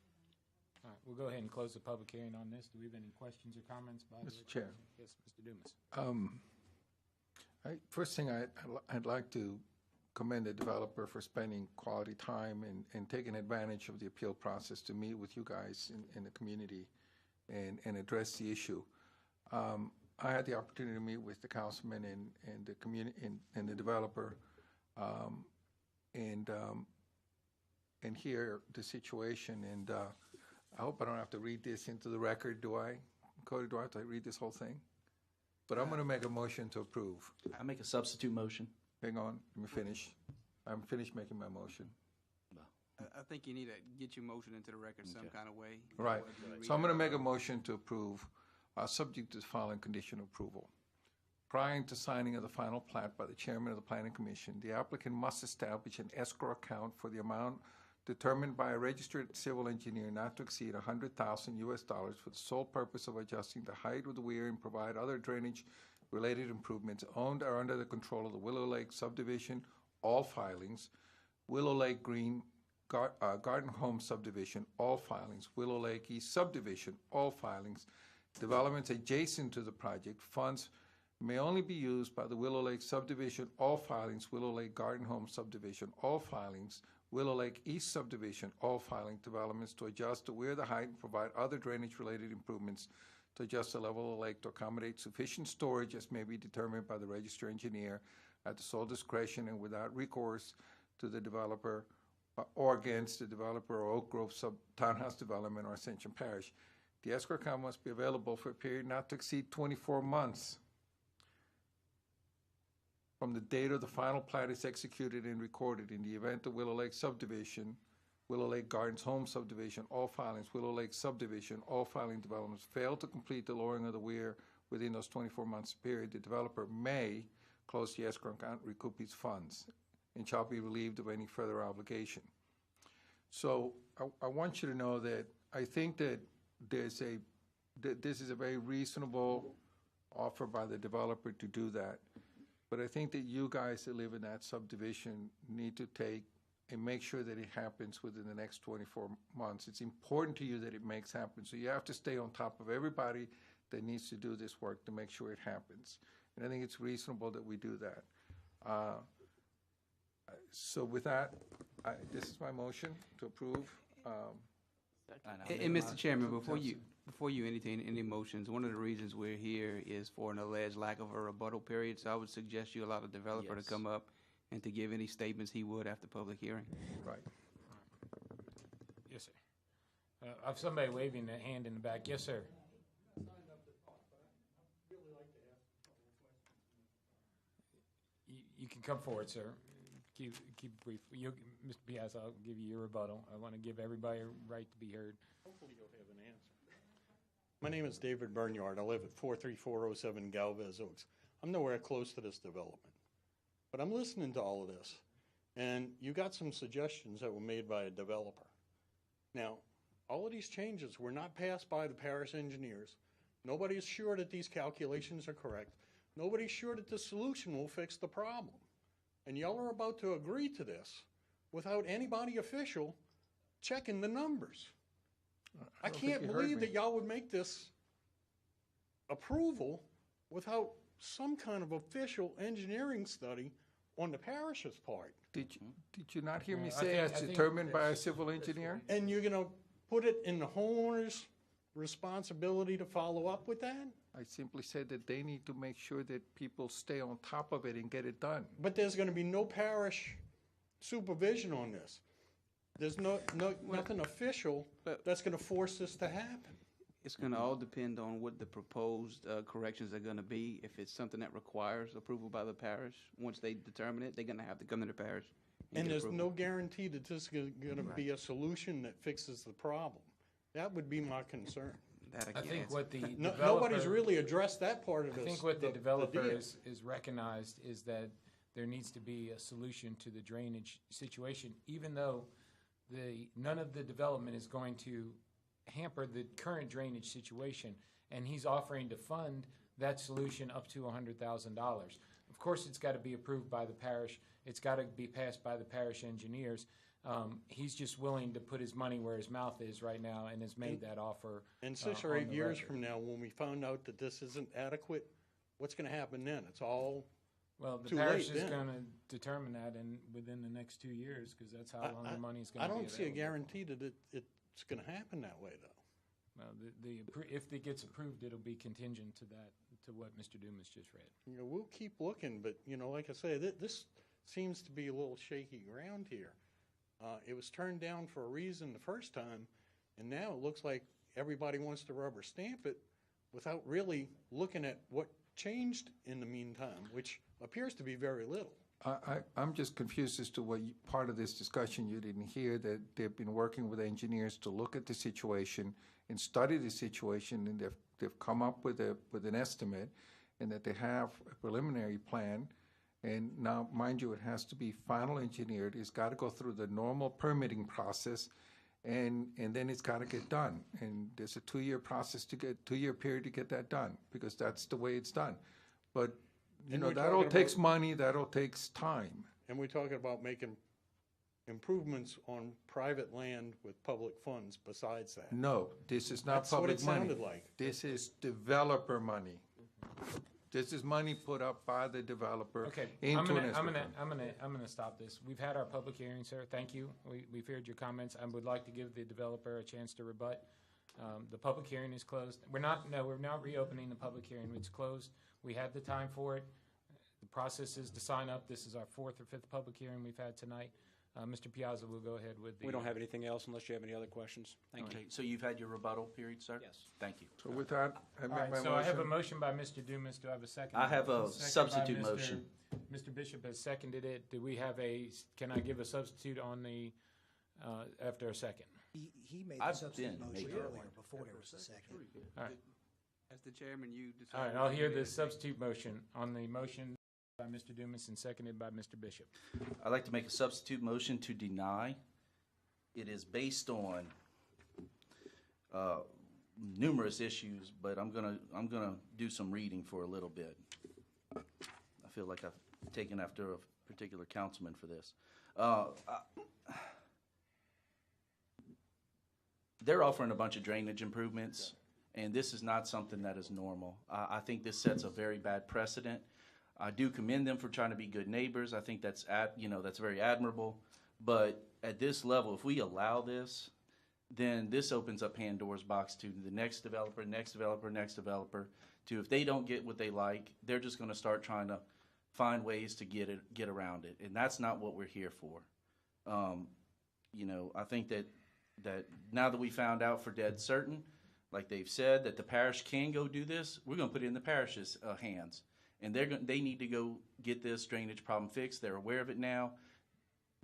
Speaker 1: All right, we'll go ahead and close the public hearing on this. Do we have any questions or comments by the
Speaker 8: Mr. Chair.
Speaker 1: Yes, Mr. Dumas.
Speaker 8: First thing, I'd like to commend the developer for spending quality time and taking advantage of the appeal process to meet with you guys in the community and address the issue. I had the opportunity to meet with the councilman and the community and the developer and hear the situation. And I hope I don't have to read this into the record. Do I? Cody, do I have to read this whole thing? But I'm going to make a motion to approve.
Speaker 10: I make a substitute motion.
Speaker 8: Hang on, let me finish. I'm finished making my motion.
Speaker 2: I think you need to get your motion into the record some kind of way.
Speaker 8: Right. So I'm going to make a motion to approve, subject to the following condition of approval. Prior to signing of the final plat by the chairman of the Planning Commission, the applicant must establish an escrow account for the amount determined by a registered civil engineer not to exceed $100,000 for the sole purpose of adjusting the height of the weir and provide other drainage-related improvements owned or under the control of the Willow Lake subdivision, all filings, Willow Lake Green Garden Home subdivision, all filings, Willow Lake East subdivision, all filings, developments adjacent to the project, funds may only be used by the Willow Lake subdivision, all filings, Willow Lake Garden Home subdivision, all filings, Willow Lake East subdivision, all filing developments to adjust the weir, the height, and provide other drainage-related improvements to adjust the level of the lake to accommodate sufficient storage as may be determined by the registered engineer at the sole discretion and without recourse to the developer or against the developer or Oak Grove Townhouse Development or Ascension Parish. The escrow account must be available for a period not to exceed 24 months from the date of the final plat is executed and recorded. In the event the Willow Lake subdivision, Willow Lake Gardens Home subdivision, all filings, Willow Lake subdivision, all filing developments fail to complete the lowering of the weir within those 24 months period, the developer may close the escrow account, recoup its funds, and shall be relieved of any further obligation. So I want you to know that I think that this is a very reasonable offer by the developer to do that. But I think that you guys that live in that subdivision need to take and make sure that it happens within the next 24 months. It's important to you that it makes happen. So you have to stay on top of everybody that needs to do this work to make sure it happens. And I think it's reasonable that we do that. So with that, this is my motion to approve.
Speaker 2: And Mr. Chairman, before you entertain any motions, one of the reasons we're here is for an alleged lack of a rebuttal period. So I would suggest you allow the developer to come up and to give any statements he would after public hearing.
Speaker 8: Right.
Speaker 1: Yes, sir. I have somebody waving a hand in the back. Yes, sir. You can come forward, sir. Keep it brief. Mr. Piazza, I'll give you your rebuttal. I want to give everybody a right to be heard.
Speaker 19: Hopefully you'll have an answer. My name is David Bernyard. I live at 43407 Galvez Oaks. I'm nowhere close to this development. But I'm listening to all of this, and you got some suggestions that were made by a developer. Now, all of these changes were not passed by the parish engineers. Nobody's sure that these calculations are correct. Nobody's sure that the solution will fix the problem. And y'all are about to agree to this without anybody official checking the numbers. I can't believe that y'all would make this approval without some kind of official engineering study on the parish's part.
Speaker 8: Did you not hear me say as determined by a civil engineer?
Speaker 19: And you're going to put it in the homeowner's responsibility to follow up with that?
Speaker 8: I simply said that they need to make sure that people stay on top of it and get it done.
Speaker 19: But there's going to be no parish supervision on this. There's nothing official that's going to force this to happen.
Speaker 2: It's going to all depend on what the proposed corrections are going to be. If it's something that requires approval by the parish, once they determine it, they're going to have to come to the parish.
Speaker 19: And there's no guarantee that this is going to be a solution that fixes the problem. That would be my concern.
Speaker 1: I think what the
Speaker 19: nobody's really addressed that part of this.
Speaker 1: I think what the developer is recognized is that there needs to be a solution to the drainage situation, even though none of the development is going to hamper the current drainage situation, and he's offering to fund that solution up to $100,000. Of course, it's got to be approved by the parish. It's got to be passed by the parish engineers. He's just willing to put his money where his mouth is right now and has made that offer.
Speaker 19: And 6 or 8 years from now, when we found out that this isn't adequate, what's going to happen then? It's all
Speaker 1: well, the
Speaker 19: too
Speaker 1: parish
Speaker 19: late
Speaker 1: is
Speaker 19: then.
Speaker 1: going to determine that within the next 2 years, because that's how long the money is going to be
Speaker 19: I don't see a
Speaker 1: available.
Speaker 19: guarantee that it's going to happen that way, though.
Speaker 1: Well, if it gets approved, it'll be contingent to what Mr. Dumas just read.
Speaker 19: You know, we'll keep looking, but, you know, like I say, this seems to be a little shaky ground here. It was turned down for a reason the first time, and now it looks like everybody wants to rubber stamp it without really looking at what changed in the meantime, which appears to be very little.
Speaker 8: I'm just confused as to what part of this discussion you didn't hear, that they've been working with engineers to look at the situation and study the situation, and they've come up with an estimate, and that they have a preliminary plan. And now, mind you, it has to be final engineered. It's got to go through the normal permitting process, and then it's got to get done. And there's a 2-year process 2-year period to get that done, because that's the way it's done. But you know, that all takes money. That all takes time.
Speaker 19: And we're talking about making improvements on private land with public funds besides that.
Speaker 8: No, this is not
Speaker 19: That's what
Speaker 8: public
Speaker 19: it
Speaker 8: money.
Speaker 19: sounded like.
Speaker 8: This is developer money. This is money put up by the developer.
Speaker 1: Okay,
Speaker 8: into
Speaker 1: I'm
Speaker 8: an escrow fund.
Speaker 1: gonna stop this. We've had our public hearing, sir. Thank you. We've heard your comments. I would like to give the developer a chance to rebut. The public hearing is closed. We're not reopening the public hearing. It's closed. We had the time for it. The process is to sign up. This is our 4th or 5th public hearing we've had tonight. Mr. Piazza will go ahead with the.
Speaker 21: We don't have anything else unless you have any other questions. Thank you.
Speaker 10: Okay, so you've had your rebuttal period, sir?
Speaker 21: Yes.
Speaker 10: Thank you.
Speaker 8: So with that, I
Speaker 1: All
Speaker 8: make
Speaker 1: right,
Speaker 8: my
Speaker 1: so I have a
Speaker 8: motion.
Speaker 1: motion by Mr. Dumas. Do I have a second?
Speaker 10: I have a
Speaker 1: Second by
Speaker 10: substitute
Speaker 1: Mr.
Speaker 10: motion.
Speaker 1: Mr. Bishop has seconded it. Do we have can I give a substitute on the, after a second?
Speaker 12: He made the substitute motion earlier before there was a second.
Speaker 1: All right.
Speaker 2: As the chairman, you decide.
Speaker 1: All right, I'll hear the substitute motion on the motion by Mr. Dumas and seconded by Mr. Bishop.
Speaker 10: I'd like to make a substitute motion to deny. It is based on numerous issues, but I'm gonna do some reading for a little bit. I feel like I've taken after a particular councilman for this. They're offering a bunch of drainage improvements, and this is not something that is normal. I think this sets a very bad precedent. I do commend them for trying to be good neighbors. I think that's very admirable. But at this level, if we allow this, then this opens up Pandora's box to the next developer, to if they don't get what they like, they're just going to start trying to find ways to get around it, and that's not what we're here for. I think that now that we found out for dead certain, like they've said, that the parish can go do this, we're going to put it in the parish's hands. And they need to go get this drainage problem fixed. They're aware of it now.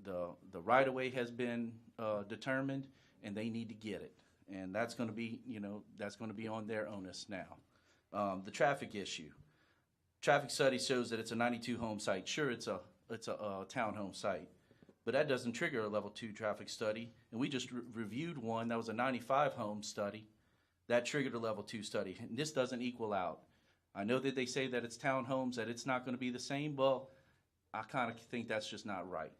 Speaker 10: The right-of-way has been determined, and they need to get it. And that's going to be, that's going to be on their onus now. The traffic issue. Traffic study shows that it's a 92 home site. Sure, it's a townhome site, but that doesn't trigger a level 2 traffic study. And we just reviewed one that was a 95 home study that triggered a level 2 study. And this doesn't equal out. I know that they say that it's townhomes, that it's not going to be the same. Well, I kind of think that's just not right.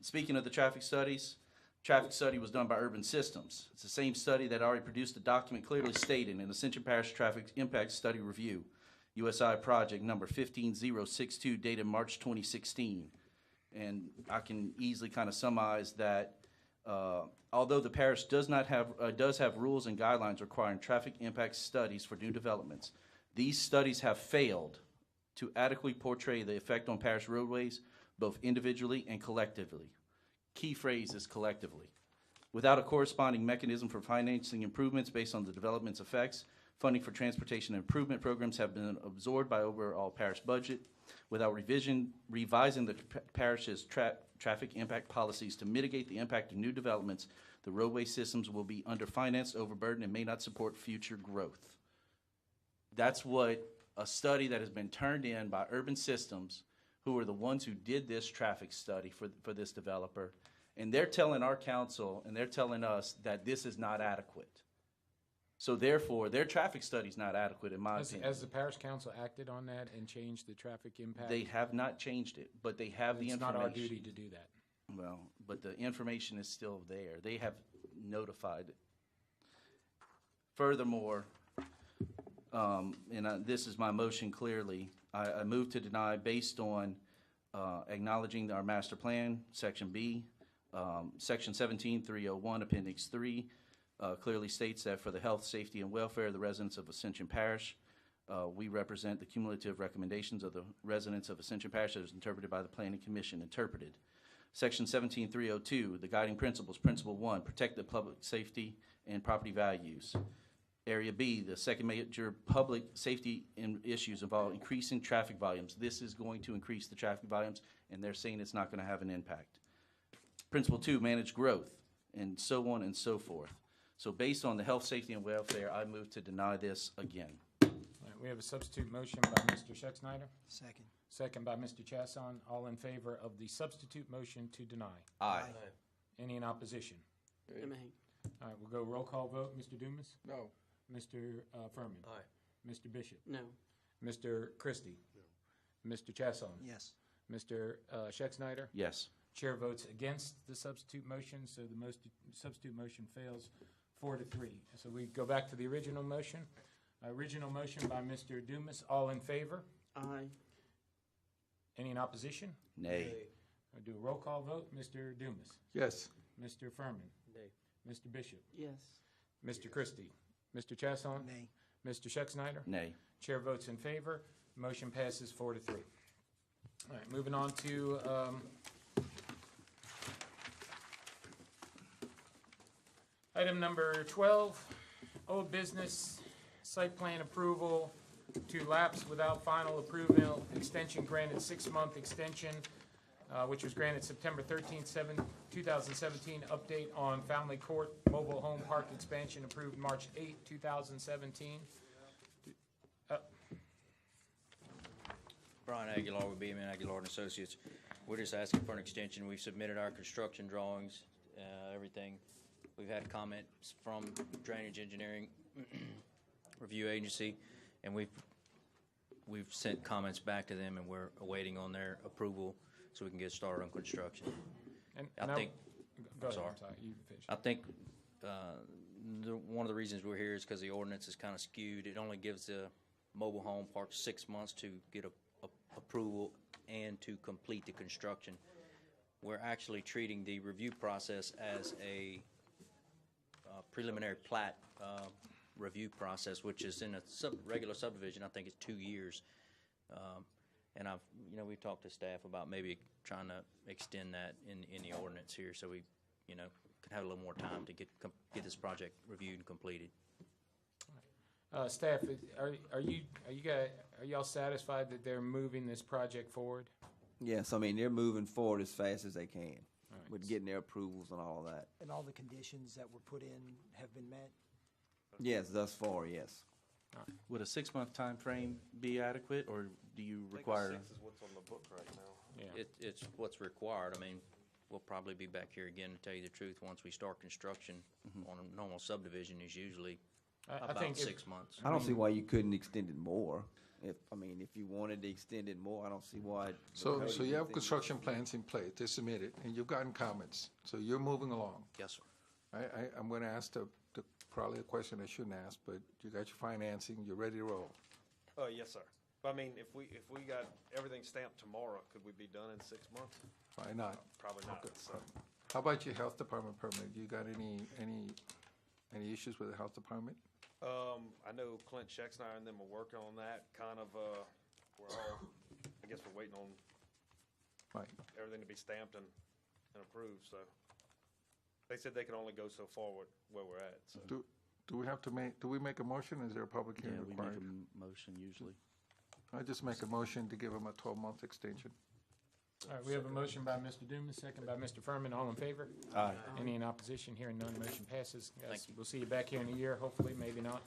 Speaker 10: Speaking of the traffic studies, traffic study was done by Urban Systems. It's the same study that already produced a document clearly stated in Ascension Parish Traffic Impact Study Review, USI project number 15062, dated March 2016. And I can easily kind of summarize that although the parish does have rules and guidelines requiring traffic impact studies for new developments, these studies have failed to adequately portray the effect on parish roadways, both individually and collectively. Key phrase is collectively. Without a corresponding mechanism for financing improvements based on the development's effects, funding for transportation improvement programs have been absorbed by overall parish budget. Without revising the parish's traffic impact policies to mitigate the impact of new developments, the roadway systems will be underfinanced, overburdened, and may not support future growth. That's what a study that has been turned in by Urban Systems, who are the ones who did this traffic study for this developer, and they're telling our council and they're telling us that this is not adequate. So therefore, their traffic study is not adequate in my opinion.
Speaker 1: Has the parish council acted on that and changed the traffic impact?
Speaker 10: They have not changed it, but they have the information.
Speaker 1: It's not our duty to do that.
Speaker 10: Well, but the information is still there. They have notified it. Furthermore, this is my motion clearly, I move to deny based on acknowledging our master plan, Section B, Section 17301, Appendix 3, clearly states that for the health, safety, and welfare of the residents of Ascension Parish, we represent the cumulative recommendations of the residents of Ascension Parish as interpreted by the Planning Commission. Interpreted. Section 17302, the guiding principles. Principle 1, protect the public safety and property values. Area B, the second major public safety issues involve increasing traffic volumes. This is going to increase the traffic volumes, and they're saying it's not going to have an impact. Principle 2, manage growth, and so on and so forth. So based on the health, safety, and welfare, I move to deny this again.
Speaker 1: All right, we have a substitute motion by Mr. Schexnayder.
Speaker 12: Second.
Speaker 1: Second by Mr. Chasson. All in favor of the substitute motion to deny?
Speaker 10: Aye.
Speaker 1: Any in opposition?
Speaker 11: Nay.
Speaker 1: All right, we'll go roll call vote. Mr. Dumas?
Speaker 19: No.
Speaker 1: Mr. Furman?
Speaker 15: Aye.
Speaker 1: Mr. Bishop?
Speaker 11: No.
Speaker 1: Mr. Christie? No. Mr. Chasson?
Speaker 12: Yes.
Speaker 1: Mr. Schexnayder?
Speaker 10: Yes.
Speaker 1: Chair votes against the substitute motion, so the substitute motion fails 4-3. So we go back to the original motion. Original motion by Mr. Dumas. All in favor?
Speaker 11: Aye.
Speaker 1: Any in opposition?
Speaker 10: Nay.
Speaker 1: I'll do a roll call vote. Mr. Dumas?
Speaker 8: Yes.
Speaker 1: Mr. Furman?
Speaker 15: Nay.
Speaker 1: Mr. Bishop?
Speaker 11: Yes.
Speaker 1: Mr. Christie? Mr. Chasson?
Speaker 12: Nay.
Speaker 1: Mr. Schexnayder?
Speaker 10: Nay.
Speaker 1: Chair votes in favor. Motion passes 4-3. All right, moving on to item number 12, old business, site plan approval to lapse without final approval, extension granted 6-month extension, which was granted September 13th, 2017. Update on Family Court Mobile Home Park expansion approved March 8, 2017.
Speaker 6: Brian Aguilar with BM Aguilar and Associates. We're just asking for an extension. We've submitted our construction drawings, everything. We've had comments from Drainage Engineering Review Agency, and we've sent comments back to them, and we're awaiting on their approval so we can get started on construction.
Speaker 1: And
Speaker 6: I think.
Speaker 1: Go ahead,
Speaker 6: sorry.
Speaker 1: I'm sorry. You finish.
Speaker 6: I think one of the reasons we're here is because the ordinance is kind of skewed. It only gives the mobile home park 6 months to get approval and to complete the construction. We're actually treating the review process as a preliminary plat review process, which is in a regular subdivision. I think it's 2 years. And we've talked to staff about maybe trying to extend that in the ordinance here, so we, could have a little more time to get this project reviewed and completed.
Speaker 1: Staff, are y'all satisfied that they're moving this project forward?
Speaker 7: Yes, I mean, they're moving forward as fast as they can with getting their approvals and all of that.
Speaker 12: And all the conditions that were put in have been met?
Speaker 7: Yes, thus far, yes.
Speaker 10: Would a 6-month time frame be adequate, or do you require?
Speaker 9: 6 is what's on the book right now.
Speaker 1: Yeah.
Speaker 6: It's what's required. I mean, we'll probably be back here again, to tell you the truth, once we start construction on a normal subdivision is usually about 6 months.
Speaker 7: I don't see why you couldn't extend it more. If you wanted to extend it more, I don't see why.
Speaker 8: So you have construction plans in place, they're submitted, and you've gotten comments, so you're moving along.
Speaker 6: Yes, sir.
Speaker 8: I'm gonna ask probably a question I shouldn't ask, but you got your financing, you're ready to roll.
Speaker 9: Yes, sir. But I mean, if we got everything stamped tomorrow, could we be done in 6 months?
Speaker 8: Why not?
Speaker 9: Probably not.
Speaker 8: Okay.
Speaker 9: So.
Speaker 8: How about your health department permit? You got any issues with the health department?
Speaker 9: I know Clint Schexnayr and them are working on that. Kind of, I guess we're waiting on everything to be stamped and approved. So they said they can only go so far with where we're at. So.
Speaker 8: Do we have to make a motion? Is there a public hearing
Speaker 10: Yeah, we
Speaker 8: required?
Speaker 10: make a motion usually.
Speaker 8: I just make a motion to give them a 12-month extension.
Speaker 1: All right, we have a motion by Mr. Dumas, second by Mr. Furman. All in favor?
Speaker 8: Aye.
Speaker 1: Any in opposition? Hearing none, motion passes. Guys,
Speaker 6: Thank you.
Speaker 1: We'll see you back here in a year, hopefully, maybe not,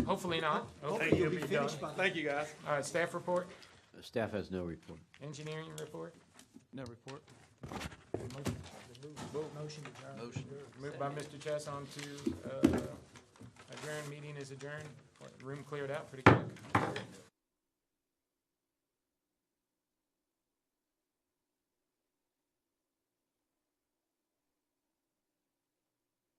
Speaker 1: Hopefully not. Hopefully you'll be done.
Speaker 9: Thank you, guys.
Speaker 1: All right, staff report,
Speaker 20: The staff has no report.
Speaker 1: engineering report.
Speaker 10: No report.
Speaker 12: Motion adjourned.
Speaker 10: Motion.
Speaker 1: Moved by Mr. Chesson to adjourn. Meeting is adjourned. Room cleared out pretty quick.